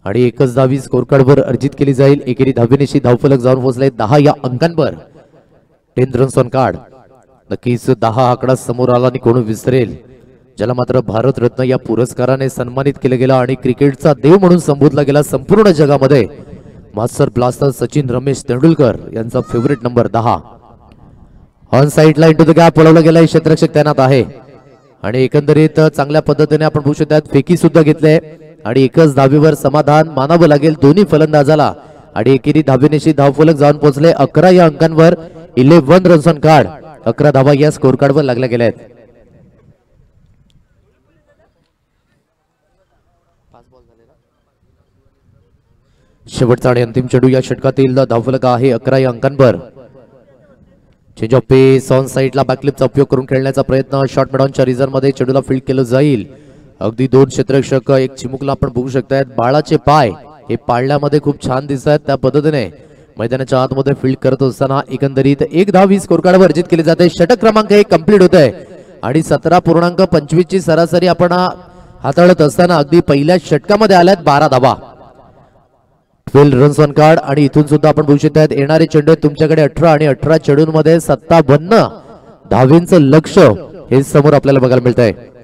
आणि एकच धावी स्कोर कार्डवर अर्जित केली जाईल. एकेरी धावेनिशी धावफलक जाऊन पोहोचले 10 या अंकांवर, 10 रन्स ऑन कार्ड. नक्कीच 10 आकडा समोर आला आणि कोण विसरेल ज्याला मात्र भारतरत्न या पुरस्काराने सन्मानित केले गेला आणि क्रिकेटचा देव म्हणून संबोधला गेला संपूर्ण जगामध्ये. मास्टर ब्लास्टर सचिन रमेश तेंडुलकर यांचा फेवरेट नंबर 10. ऑन साइडला इंटू द गॅप पळवला गेलाय, क्षेत्ररक्षक तैनात आहे आणि एकंदरीत चांगल्या पद्धतीने आपण बघू शकतो फेकी सुद्धा घेतले आणि एकच धावेवर समाधान मानावं लागेल दोन्ही फलंदाजाला आणि एकेरी धावेनिशी धावफलक जाऊन पोहोचले 11 या अंकांवर, 11 रन्स ऑन कार्ड, 11 धावा या स्कोर कार्डवर लागल्या गेल्या आहेत. शेवटचा आणि अंतिम चेंडू या षटकातील धावफलक आहे 11 या अंकांवर. चेंज ऑफ पेस, ऑन साइडला बॅकलिपचा उपयोग करून खेळण्याचा प्रयत्न, शॉर्ट मिडॉनच्या रिझन मध्ये चेंडूला फील्ड केलं जाईल. अगदी 2 क्षेत्ररक्षक, एक चिमुकला आपण बघू शकतायत. बाळाचे पाय हे पाळण्यामध्ये खूप छान दिसत आहेत, त्या पद्धतीने मैदानाच्या आतमध्ये फील्ड करत असताना एकंदरीत 1 धाव स्कोर कार्डवर अर्जित केली जाते. षटक क्रमांक 1 कंप्लीट होत आहे आणि 17.25 ची सरासरी आपण हाताळत असताना अगदी पहिल्या षटकामध्ये आल्यात 12 धावा, 12 रन्स ऑन कार्ड आणि इथून सुद्धा आपण बघू शकता येणारे चेंडू तुमच्याकडे 18 आणि 18 चेंडूंमध्ये 57 धावेंचं लक्ष हे समोर आपल्याला बघायला मिळत आहे.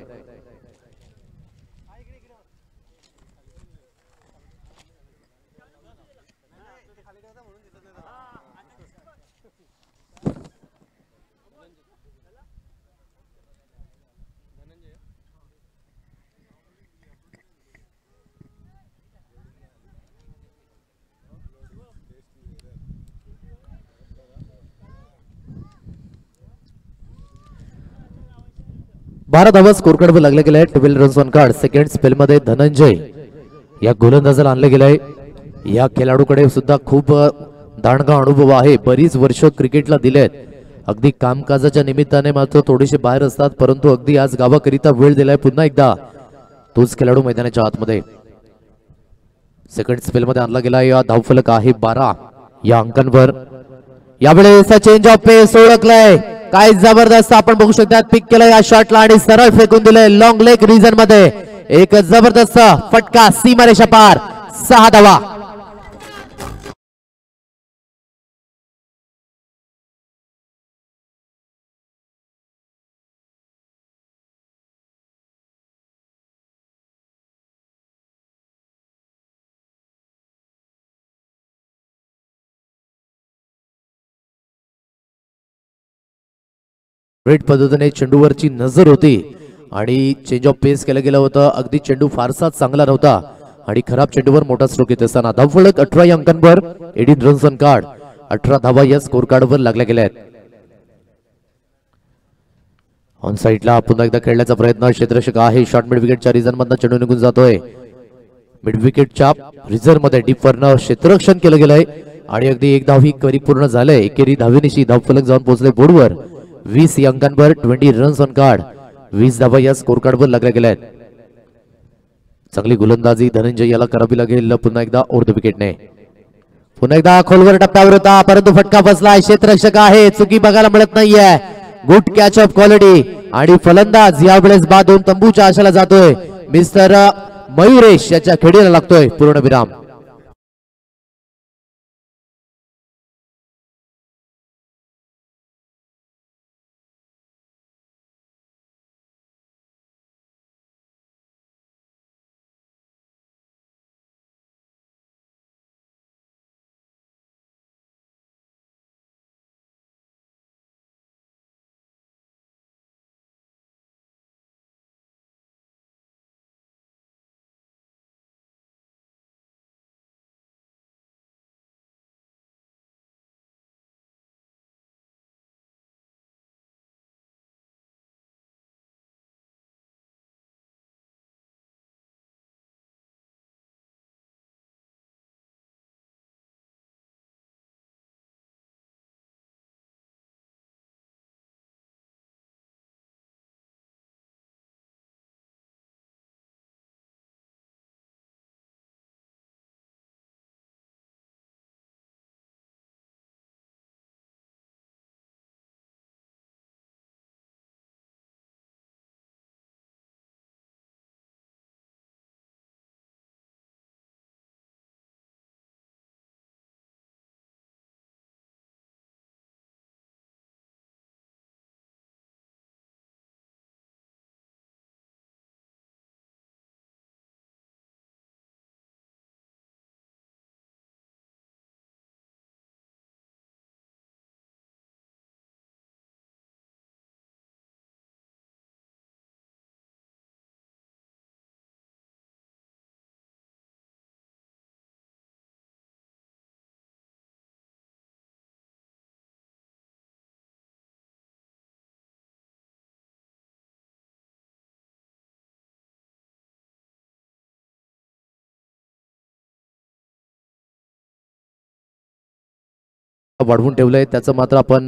भारत धावा स्कोर कार्डवर लागले गेले 12 runs on card. Second spell मध्ये धनंजय या गोलंदाजाला आणले गेले. या खेळाडूकडे सुद्धा खूप दांडगा अनुभव आहे, बरीच वर्ष क्रिकेटला दिलेत. अगदी कामकाजाच्या निमित्ताने मात्र थोडेसे बाहेर असतात, परंतु अगदी आज गावाकरिता वेळ दिलाय पुन्हा एकदा तोच खेळाडू मैदानाच्या आतमध्ये. सेकंड स्पेल मध्ये आणला गेला. या धावफलक आहे 12 या अंकांवर. यावेळेस चेंज ऑफ पेस ओळखलाय, काय जबरदस्त आपण बघू शकता पिक केलं या शॉटला आणि सरळ फेकून दिले लॉंग लेग रिजन मध्ये. एक जबरदस्त फटका सीमारेषा पार, 6 धावा. ग्रेट पद्धतीने चेंडूवरची नजर होती आणि चेंज ऑफ पेस केलं गेलं होतं. अगदी चेंडू फारसा चांगला नव्हता आणि खराब चेंडूवर मोठा स्ट्रोक येत असताना धावफलक 18 या अंकांवर, 18 रन्स ऑन कार्ड, 18 धावा या स्कोर कार्डवर लागल्या गेल्या आहेत. ऑन साइडला पुन्हा एकदा खेळण्याचा प्रयत्न, क्षेत्ररक्षक आहे शॉर्ट मिड विकेटच्या रिझन मधनं चेंडू निघून जातोय. मिड विकेटच्या रिझर्व मध्ये डीप वरनं क्षेत्ररक्षण केलं गेलंय आणि अगदी 1 धाव ही करी पूर्ण झालंय. एकेरी धावेनिशी धावफलक जाऊन पोहोचले बोर्डवर. 20 या अंकांवर, 20 रन्स ऑन कार्ड, 20 धावा या स्कोर कार्डवर लागल्या गेल्या आहेत. चांगली गोलंदाजी धनंजय याला करावी लागेल पुन्हा एकदा ओव्हर द विकेटने. पुन्हा एकदा खोलवर टप्प्यावर होता, परंतु फटका बसला. क्षेत्ररक्षक आहे, चुकी बघायला मिळत नाहीये. गुड कॅच ऑफ क्वालिटी आणि फलंदाज यावेळेस बादून तंबूच्या आशाला जातोय. मिस्टर मयुरेश याच्या खेळीला लागतोय पूर्णविराम. वाढवून ठेवलंय त्याचं मात्र आपण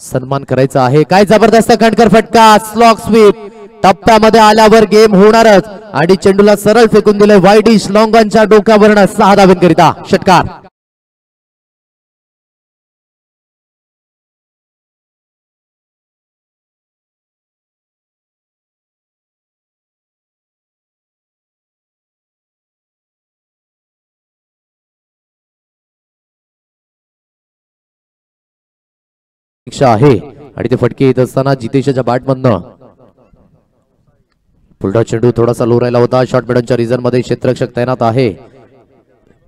सन्मान करायचा आहे. काय जबरदस्त खंडकर फटका, स्लॉग स्वीप टप्प्यामध्ये आल्यावर गेम होणारच आणि चेंडूला सरळ फेकून दिले वाईडिश लॉंगनच्या डोक्यावरनं 6 धावांकरिता षटकार. आहे आणि ते फटके येत असताना जितेशच्या बॅटमधनं पुढचा चेंडू थोडासा लोरायला होता. शॉर्ट मिडनच्या रिझन मध्ये क्षेत्ररक्षक तैनात आहे.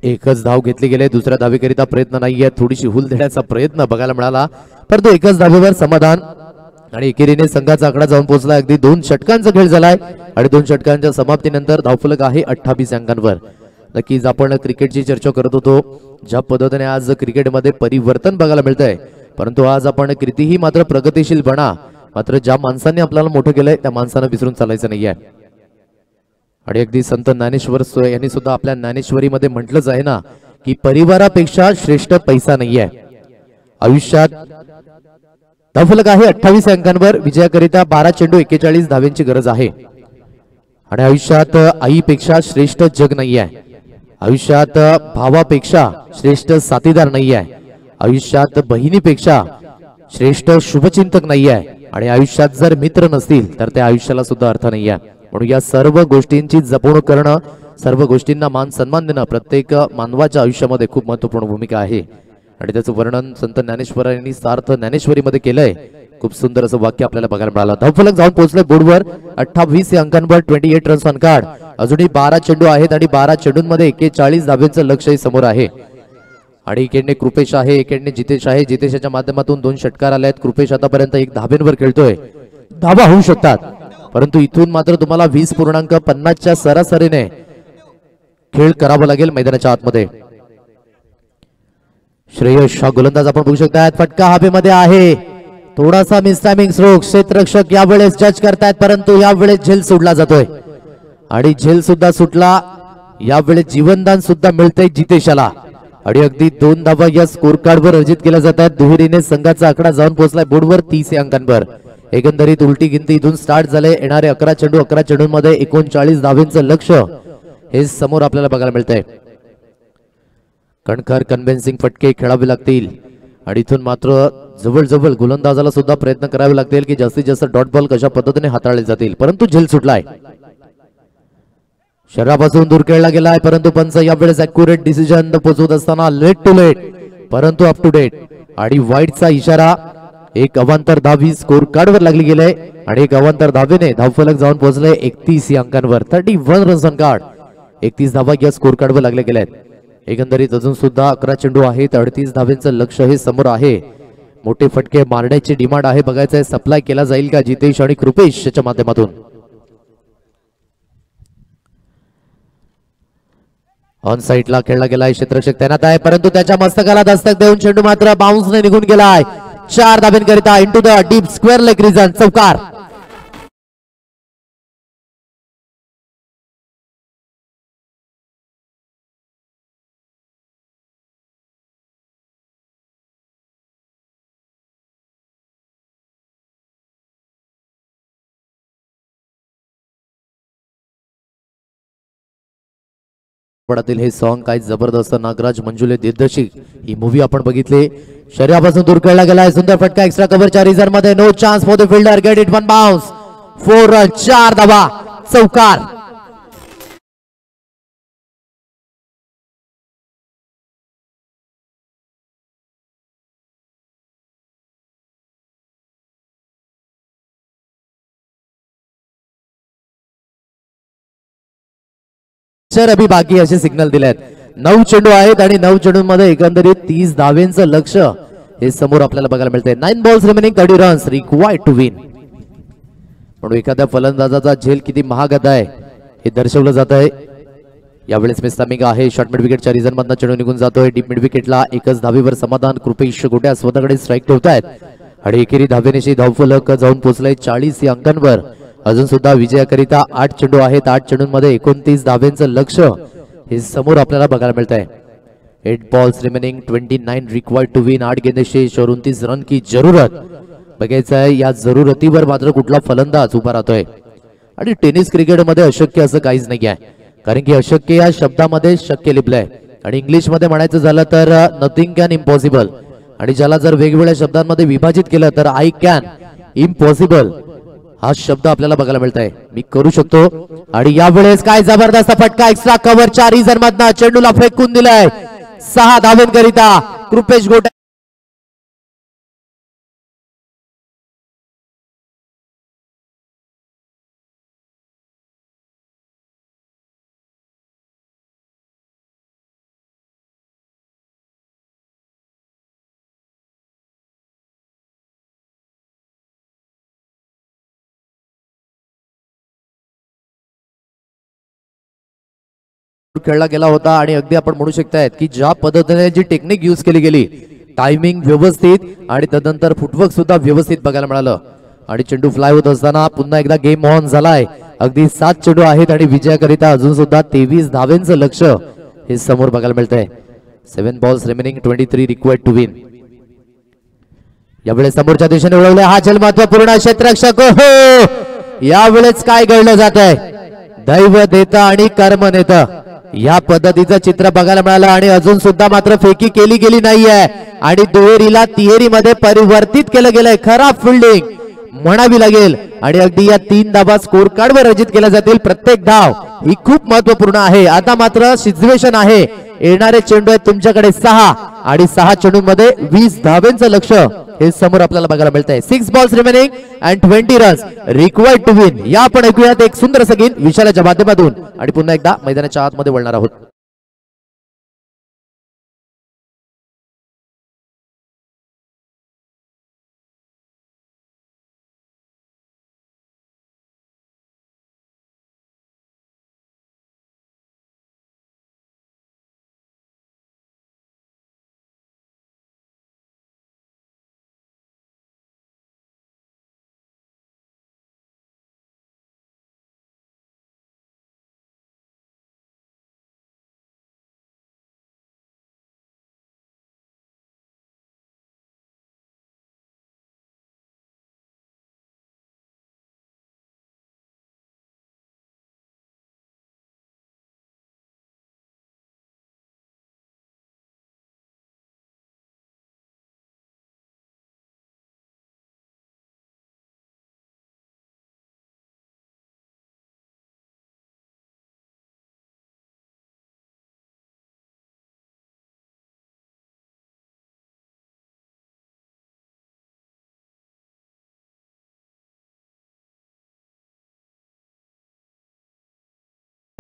एकच धाव घेतली गेले, दुसऱ्या धावेकरिता प्रयत्न नाहीये. थोडीशी हुल देण्याचा प्रयत्न बघायला मिळाला परंतु एकच धावेवर समाधान आणि एकेरीने संघाचा आकडा जाऊन पोहोचला. अगदी 2 षटकांचा खेळ झालाय आणि 2 षटकांच्या समाप्तीनंतर धावफलक आहे 28 अंकांवर. नक्कीच आपण क्रिकेटची चर्चा करत होतो, ज्या पद्धतीने आज क्रिकेटमध्ये परिवर्तन बघायला मिळतंय परंतु आज आपण कितीही मात्र प्रगतिशील बना, मात्र ज्या माणसांनी आपल्याला मोठं केलंय त्या माणसांना विसरून चालायचं नाहीये. आणि अगदी संत ज्ञानेश्वर यांनी सुद्धा आपल्या ज्ञानेश्वरीमध्ये म्हटलंच आहे ना की परिवारापेक्षा श्रेष्ठ पैसा नाहीये. आयुष्यात धावफलक आहे 28 अंकांवर. विजयाकरिता 12 चेंडू 41 धाव्यांची गरज आहे. आणि आयुष्यात आईपेक्षा श्रेष्ठ जग नाहीये. आयुष्यात भावापेक्षा श्रेष्ठ साथीदार नाहीये. आयुष्यात बहिणीपेक्षा श्रेष्ठ शुभचिंतक नाहीये. आणि आयुष्यात जर मित्र नसतील तर त्या आयुष्याला सुद्धा अर्थ नाहीये. म्हणून या सर्व गोष्टींची जपणूक करणं, सर्व गोष्टींना मान सन्मान देणं प्रत्येक मानवाच्या आयुष्यामध्ये खूप महत्त्वपूर्ण भूमिका आहे. आणि त्याचं वर्णन संत ज्ञानेश्वर यांनी सार्थ ज्ञानेश्वरीमध्ये केलंय. खूप सुंदर असं वाक्य आपल्याला बघायला मिळालं. धावफलक जाऊन पोहोचले बोर्डवर 28 अंकांवर 28 रन्स ऑन कार्ड. अजूनही 12 चेंडू आहेत आणि 12 चेंडूंमध्ये 41 धाब्यांचं लक्ष्यही समोर आहे. आणि इकडने कृपेश आहे, इकडने जितेश आहे. जितेशच्या माध्यमातून 2 षटकार आले आहेत. कृपेश आतापर्यंत 1 धाब्यांवर खेळतोय. धाबा होऊ शकतात परंतु इथून मात्र तुम्हाला 20.50च्या सरासरीने खेळ करावा लागेल मैदानाच्या आतमध्ये. श्रेयस हा गोलंदाज आपण बघू शकता. फटका हवेमध्ये आहे, थोडासा मिसटायमिंग स्ट्रोक. क्षेत्ररक्षक यावेळेस जज करतायत परंतु यावेळेस झेल सोडला जातोय आणि झेल सुद्धा सुटला. यावेळेस जीवनदान सुद्धा मिळतंय जितेशाला. आणि अगदी 2 धावा या स्कोर कार्डवर अर्जित केल्या जात आहेत. दुहेरीने संघाचा आकडा जाऊन पोहोचलाय बोर्डवर 30 अंकांवर. एकंदरीत उलटी गिनती इथून स्टार्ट झाले. येणारे 11 चेंडू 11 चेंडूंमध्ये 39 धाव्यांचं लक्ष्य हे समोर आपल्याला बघायला मिळतंय. कणखर कन्व्हिन्सिंग फटके खेळावे लागतील आणि इथून मात्र जवळ गोलंदाजाला सुद्धा प्रयत्न करावे लागतील की जास्तीत जास्त डॉट बॉल कशा पद्धतीने हाताळले जातील. परंतु झेल सुटलाय. शरीरापासून दूर खेळला गेलाय, परंतु पंच यावेळेस अॅक्युरेट डिसिजन पोहोचवत असताना लेट टू लेट परंतु अप टू डेट आणि वाईटचा इशारा. एक अवांतर धावी स्कोर कार्डवर लागली गेले आणि एक अवांतर धावेने धावफलक जाऊन पोहोचले 31 या अंकांवर. 31 रन्स ऑन कार्ड. 31 धावा या स्कोर कार्डवर लागले गेले. एकंदरीत अजून सुद्धा 11 चेंडू आहेत. 38 धावेंचं लक्ष हे समोर आहे. मोठे फटके मारण्याची डिमांड आहे. बघायचंय सप्लाय केला जाईल का जितेश आणि कृपेश याच्या माध्यमातून. ऑन साइडला खेळला गेलाय. क्षेत्ररक्षक तैनात आहे, परंतु त्याच्या मस्तकाला दस्तक देऊन चेंडू मात्र बाउन्सने निघून गेलाय. 4 धाब्यांकरिता into the deep square leg region. चौकार. हे सॉन्ग काय जबरदस्त. नागराज मंजुले दिग्दर्शित ही मूवी आपण बघितली. शरीरापासून दूर खेळला गेलाय. सुंदर फटका एक्स्ट्रा कव्हरच्या रिझर्व मध्ये. No chance for the fielder. Get it one bounce. 4 run. 4 धावा. चौकार. अभी बाकी असे सिग्नल दिलेत. 9 चेंडू आहेत आणि 9 चेंडूंमध्ये एकंदरीत 30 धावेंचं लक्ष हे समोर आपल्याला बघायला मिळते. 9 balls remaining 30 runs required to win. म्हणून एखाद्या फलंदाजाचा झेल किती महाग आहे हे दर्शवलं जात आहे. यावेळेस मिस टायमिंग आहे. शॉर्ट मिड विकेटच्या रिझन मधनं चेंडू निघून जातोय. डीप मिड विकेटला एकच धावेवर समाधान. कृपेश गोट्या स्वतःकडे स्ट्राईक ठेवतायत आणि एकेरी धावेनेशी धावफलक जाऊन पोहोचलाय 40 या अंकांवर. अजून सुद्धा विजयाकरिता 8 चेंडू आहेत. 8 चेंडूंमध्ये 29 धावेंचं लक्ष हे समोर आपल्याला बघायला मिळत आहे. 8 balls remaining 29 required to win. 8 गेंदे शेष और 29 रन की जरूरत. बघायचं आहे या जरूरतीवर मात्र कुठला फलंदाज उभा राहतोय. आणि टेनिस क्रिकेटमध्ये अशक्य असं काहीच नाही आहे, कारण की अशक्य या शब्दामध्ये शक्य लिपलंय आणि इंग्लिश मध्ये म्हणायचं झालं तर नथिंग कॅन इम्पॉसिबल. आणि ज्याला जर वेगवेगळ्या शब्दांमध्ये विभाजित केलं तर आय कॅन इम्पॉसिबल हा शब्द आपल्याला बघायला मिळत आहे. मी करू शकतो. आणि यावेळेस काय जबरदस्त फटका एक्स्ट्रा कव्हरच्या रिझन मधनं चेंडूला फेकून दिलाय. 6 धावेंकरिता कृपेश गोटे. खेळला गेला होता आणि अगदी आपण म्हणू शकतायत की ज्या पद्धतीने जी टेक्निक यूज केली गेली, टायमिंग व्यवस्थित आणि त्यानंतर फुटवर्क सुद्धा व्यवस्थित बघायला मिळालं. आणि चेंडू फ्लाय होत असताना पुन्हा एकदा गेम ऑन झालाय. अगदी 7 चेंडू आहेत आणि विजयाकरिता अजून सुद्धा 23 धावेंचं लक्ष हे समोर बघायला मिळतंय. 7 balls remaining 23 required to win. यावेळेस समोरच्या दिशेने उडवले. हा झेल महत्वपूर्ण. क्षेत्ररक्षक हो, यावेळेस काय घडलं जात आहे. दैव देता आणि कर्म नेतं या पद्धतीचं चित्र बघायला मिळालं. आणि अजून सुद्धा मात्र फेकी केली गेली नाहीये आणि दुहेरीला तिहेरीमध्ये परिवर्तित केलं गेलंय. खराब फिल्डिंग म्हणावी लागेल. आणि अगदी या 3 धावा स्कोर कार्डवर अर्जित केल्या जातील. प्रत्येक धाव ही खूप महत्वपूर्ण आहे. आता मात्र सिच्युएशन आहे, येणारे चेंडू आहेत तुमच्याकडे 6 आणि 6 चेंडूंमध्ये 20 धावेंचं लक्ष हे समोर आपल्याला बघायला मिळतंय. 6 balls remaining and 20 runs required to win. या आपण ऐकूयात एक सुंदर संगीत विशालाच्या माध्यमातून आणि पुन्हा एकदा मैदानाच्या आतमध्ये वळणार आहोत.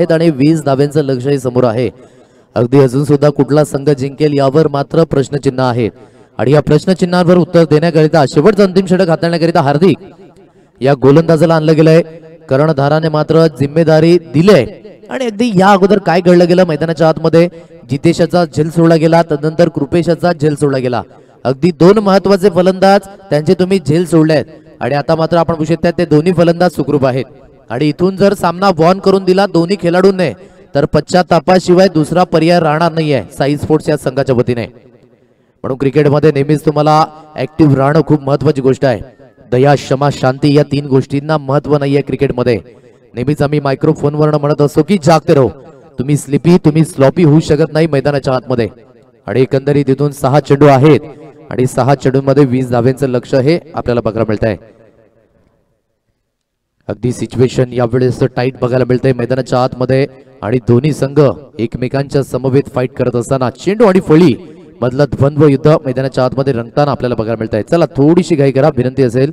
आणि 20 धाव्यांचं लक्ष्य समोर आहे. अगदी अजून सुद्धा कुठला संघ जिंकेल यावर मात्र प्रश्नचिन्ह आहेत आणि या प्रश्नचिन्हावर उत्तर देण्याकरिता शेवटचं अंतिम षटक हाताळण्याकरिता हार्दिक या गोलंदाजाला आणलं गेलंय. कर्णधाराने मात्र जिम्मेदारी दिली आणि अगदी या अगोदर काय घडलं गेलं मैदानाच्या आतमध्ये जितेशाचा झेल सोडला गेला, तदनंतर कृपेशाचा झेल सोडला गेला. अगदी दोन महत्वाचे फलंदाज त्यांचे तुम्ही झेल सोडलेत आणि आता मात्र आपण बघू शकता ते दोन्ही फलंदाज सुखरूप आहेत आणि इथून जर सामना वॉन करून दिला दोन्ही खेळाडूंनी तर पश्चातापाशिवाय दुसरा पर्याय राहणार नाहीये साई स्पोर्ट्स या संघाच्या वतीने. म्हणून क्रिकेटमध्ये नेहमीच तुम्हाला ऍक्टिव्ह राहणं खूप महत्वाची गोष्ट आहे. दया, क्षमा, शांती या 3 गोष्टींना महत्व नाहीये क्रिकेटमध्ये. नेहमीच आम्ही मायक्रोफोनवरनं म्हणत असतो की जागते रहो, तुम्ही स्लिपी तुम्ही स्लॉपी होऊ शकत नाही मैदानाच्या आतमध्ये. आणि एकंदरीत तिथून 6 चेंडू आहेत आणि 6 चेंडूंमध्ये 20 धाव्यांचं लक्ष हे आपल्याला बघायला मिळत आहे. अगदी सिच्युएशन यावेळेस टाईट बघायला मिळतंय मैदानाच्या आतमध्ये आणि दोन्ही संघ एकमेकांच्या समवेत फाईट करत असताना चेंडू आणि फळी मधलं द्वंद्व युद्ध मैदानाच्या आतमध्ये रंगताना आपल्याला बघायला मिळत आहे. चला थोडीशी घाई करा, विनंती असेल.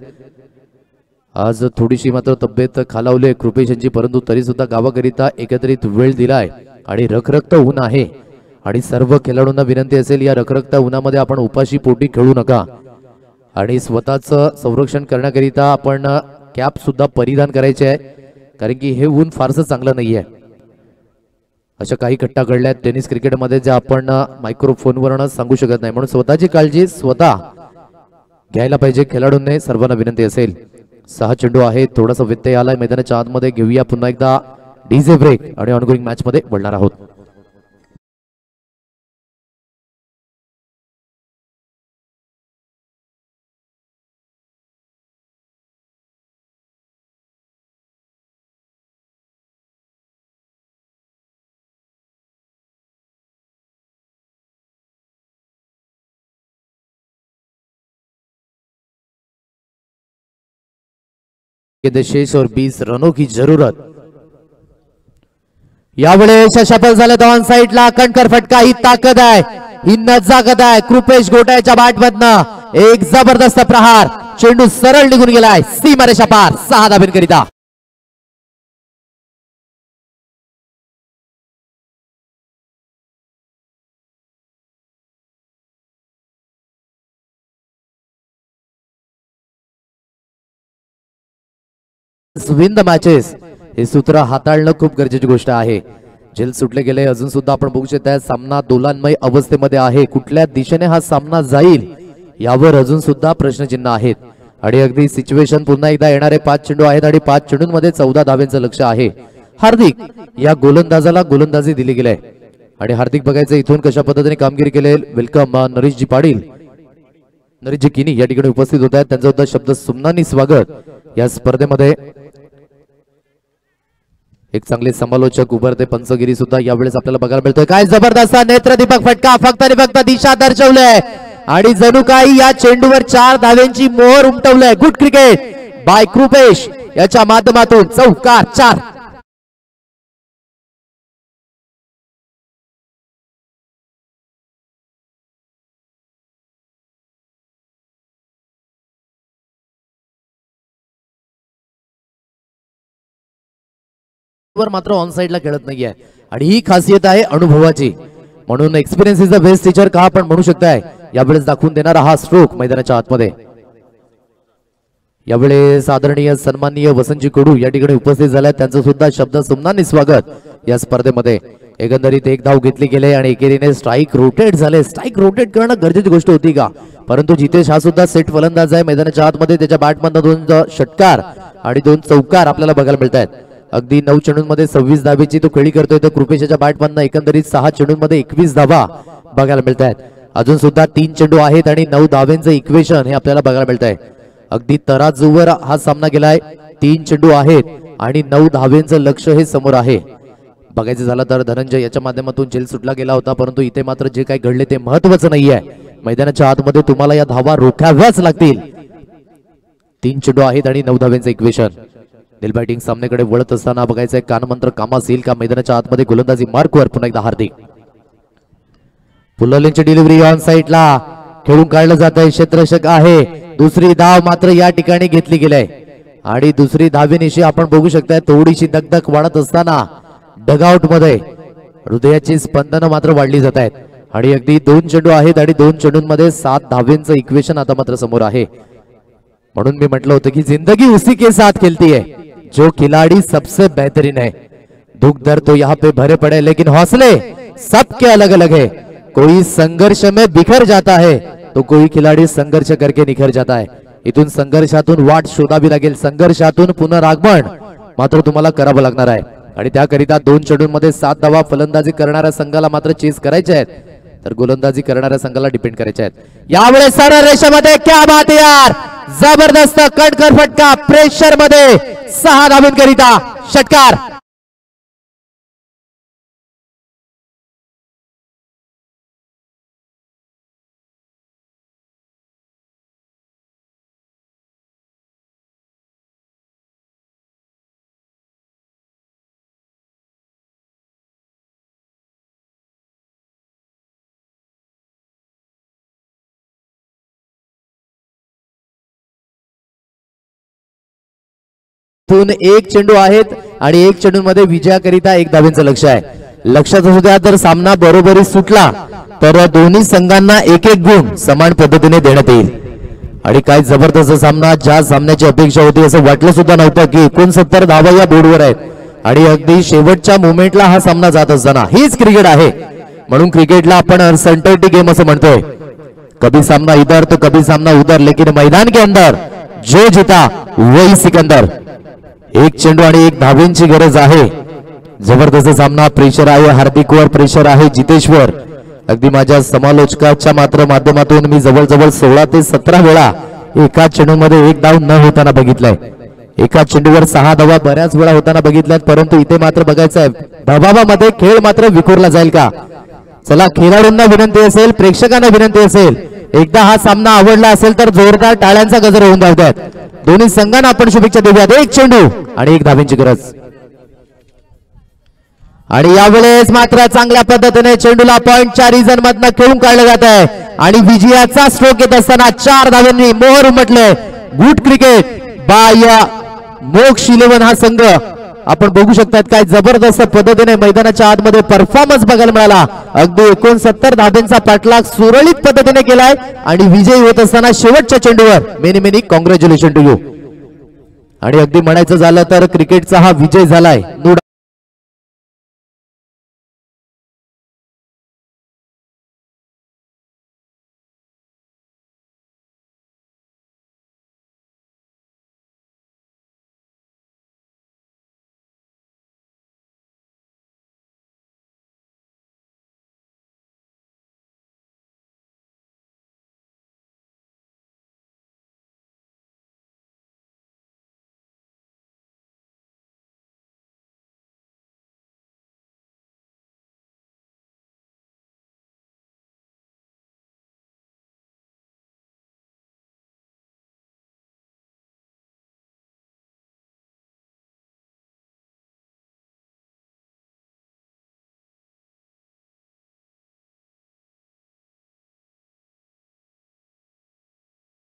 आज थोडीशी मात्र तब्येत खालावली कृपेश यांची, परंतु तरी सुद्धा गावाकरिता एकत्रित वेळ दिलाय आणि रखरखत ऊन आहे आणि सर्व खेळाडूंना विनंती असेल या रखरखत्या उन्हामध्ये आपण उपाशी पोटी खेळू नका आणि स्वतःचं संरक्षण करण्याकरिता आपण कॅप सुद्धा परिधान करायचे आहे कारण की हे ऊन फारसं चांगलं नाहीये. अशा काही घटना घडल्या टेनिस क्रिकेटमध्ये ज्या आपण मायक्रोफोनवरच सांगू शकत नाही. म्हणून स्वतःची काळजी स्वतः घ्यायला पाहिजे खेळाडूंनी, सर्वांना विनंती असेल. 6 चेंडू आहेत, थोडासा व्यत्यय आलाय मैदानाच्या आतमध्ये. घेऊया पुन्हा एकदा डीजे ब्रेक आणि ऑनगोइंग मॅच मध्ये बोलणार आहोत. शेष और 20 रनों की जरूरत. यावेळेस सफल झाले ऑन साइडला कणकर फटका. ही ताकद आहे, ही नजाकत आहे कृपेश गोटायच्या बॅटमधनं. एक जबरदस्त प्रहार, चेंडू सरळ निघून गेलाय सीमारेषा पार 6 धाब्यांकरिता. विन द मॅचेस हे सूत्र हाताळणं खूप गरजेची गोष्ट आहे. झेल सुटले गेले, अजून सुद्धा आपण बघू शकता सामना दोलांमय अवस्थेमध्ये आहे. कुठल्या दिशेने हा सामना जाईल यावर अजून सुद्धा प्रश्नचिन्ह आहेत आणि अगदी सिच्युएशन पुन्हा एकदा येणारे 5 चेंडू आहेत आणि 5 चेंडूंमध्ये 14 धाव्यांचं लक्ष आहे. हार्दिक या गोलंदाजाला गोलंदाजी दिली गेली आणि हार्दिक बघायचं इथून कशा पद्धतीने कामगिरी केले. वेलकम नरेशजी पाटील, नरेशजी किनी या ठिकाणी उपस्थित होत आहेत, त्यांचा सुद्धा शब्द सुमनांनी स्वागत. या स्पर्धेमध्ये एक चांगले समालोचक उभरते पंचगिरी सुद्धा यावेळेस आपल्याला बघायला मिळतोय. काय जबरदस्त नेत्रदीपक फटका, फक्त आणि फक्त दिशा दर्शवलंय आणि जणू काही या चेंडूवर 4 धाव्यांची मोहर उमटवलंय. गुड क्रिकेट बाय कृपेश याच्या माध्यमातून चौकार 4. वर मात्र ऑन साइडला खेळत नाहीये आणि ही खासियत आहे अनुभवाची. म्हणून experience is the best teacher का आपण म्हणू शकताय. यावेळेस दाखवून देणारा हा स्ट्रोक मैदानाच्या आतमध्ये. यावेळेस आदरणीय सन्माननीय वसंतजी कडू या ठिकाणी उपस्थित झाले, त्यांचं सुद्धा शब्द सुमनांनी स्वागत. या स्पर्धेमध्ये एकंदरीत 1 धाव घेतली गेले आणि एकेरीने स्ट्राईक रोटेट झाले. स्ट्राईक रोटेट करणं गरजेची गोष्ट होती का, परंतु जितेश हा सुद्धा सेट फलंदाज आहे मैदानाच्या आतमध्ये. त्याच्या बॅटमधून 2 षटकार आणि 2 चौकार आपल्याला बघायला मिळत आहेत. अगदी 9 चेंडूंमध्ये 26 धावेची तो खेळी करतोय. तर कृपेशाच्या बॅटमधनं एकंदरीत 6 चेंडूंमध्ये 21 धावा बघायला मिळत आहेत. अजून सुद्धा 3 चेंडू आहेत आणि 9 धाव्यांचं इक्वेशन हे आपल्याला बघायला मिळत आहे. अगदी तराजूवर हा सामना गेलाय. 3 चेंडू आहेत आणि 9 धाव्यांचं लक्ष हे समोर आहे. बघायचं झालं तर धनंजय याच्या माध्यमातून झेल सुटला गेला होता, परंतु इथे मात्र जे काही घडले ते महत्वाचं नाहीये. मैदानाच्या आतमध्ये तुम्हाला या धावा रोखाव्याच लागतील. 3 चेंडू आहेत आणि 9 धाव्यांचं इक्वेशन. दिल बॅटिंग सामन्याकडे वळत असताना बघायचंय कानमंत्र कामास येईल का. मैदानाच्या आतमध्ये गोलंदाजी मार्कवर पुन्हा एकदा हार्दिक. पुललेंची डिलिव्हरी ऑन साइडला खेळून काढलं जात आहे. क्षेत्ररक्षक आहे. दुसरी धाव मात्र या ठिकाणी घेतली गेली आणि दुसरी धावेनिशी आपण बघू शकता थोडीशी दगदग वाढत असताना डगआउट मध्ये हृदयाची स्पंदनं मात्र वाढली जात आहेत आणि अगदी 2 चेंडू आहेत आणि 2 चेंडूंमध्ये 7 धावेंचं इक्वेशन आता मात्र समोर आहे। म्हणून मी म्हटलं होतं की जिंदगी उसी के साथ खेलती है जो खिलाड़ी सबसे बेहतरीन है। दुख दर्द तो यहाँ पे भरे पड़े लेकिन हौसले सबके अलग अलग है। कोई संघर्ष में बिखर जाता है तो कोई खिलाड़ी संघर्ष करके निखर जाता है। इथून संघर्षातून वाट शोधावी लागेल, संघर्षातून पुनरागमन मात्र तुम्हाला करावं लागणार आहे आणि त्याकरिता 2 चेंडूंमध्ये 7 धावा फलंदाजी करणाऱ्या संघाला मात्र चेस करायचे आहेत, तर गोलंदाजी करणाऱ्या संघाला डिपेंड करायचे आहेत। यावेळेस सरळ रेषेमध्ये क्या बात है यार, जबरदस्त कणकर फटका, प्रेशर मध्ये 6 धावांकरिता षटकार। एक चेंडू आहेत आणि 1 चेंडूमध्ये विजयाकरिता 1 धावेंचं लक्ष आहे। लक्षात असू द्या, जर सामना बरोबरी सुटला तर दोन्ही संघांना 1-1 गुण समान पद्धतीने देण्यात येईल आणि काय जबरदस्त सामना, ज्या सामन्याची अपेक्षा होती असं वाटलं सुद्धा नव्हतं की 69 धावा या बोर्डवर आहेत आणि अगदी शेवटच्या मोमेंटला हा सामना जात असताना हीच क्रिकेट आहे। म्हणून क्रिकेटला आपण अनसर्टनिटी गेम असं म्हणतोय, कभी सामना इधर तो कभी सामना उधर, लेकिन मैदान के अंदर जो जीता वही सिकंदर। 1 चेंडू आणि 1 धावेंची गरज आहे। जबरदस्त सामना, प्रेशर आहे हार्दिकवर, प्रेशर आहे जितेशवर। अगदी माझ्या समालोचकाच्या मात्र माध्यमातून मी जवळजवळ 16 ते 17 वेळा एका चेंडूमध्ये 1 धाव न होताना बघितलंय, एका चेंडूवर 6 धावा बऱ्याच वेळा होताना बघितल्यात, परंतु इथे मात्र बघायचं आहे दबावामध्ये खेळ मात्र विखुरला जाईल का। चला, खेळाडूंना विनंती असेल, प्रेक्षकांना विनंती असेल, एकदा हा सामना आवडला असेल तर जोरदार टाळ्यांचा गजर होऊन जाऊद्यात। दोन्ही संघांना आपण शुभेच्छा देऊयात। 1 चेंडू आणि 1 धावेंची गरज आणि यावेळेस मात्र चांगल्या पद्धतीने चेंडूला पॉइंटच्या रिजन मधनं खेळून काढलं जात आहे आणि विजयाचा स्ट्रोक येत असताना 4 धावांनी मोहर उमटले। गुड क्रिकेट बाय मोक्ष 11 हा संघ आपण बघू शकतात काय जबरदस्त पद्धतीने मैदानाच्या आतमध्ये परफॉर्मन्स बघायला मिळाला। अगदी 69 धाब्यांचा पाठलाग सुरळीत पद्धतीने केलाय आणि विजयी होत असताना शेवटच्या चेंडूवर many many congratulation to you. आणि अगदी म्हणायचं झालं तर क्रिकेटचा हा विजय झालाय।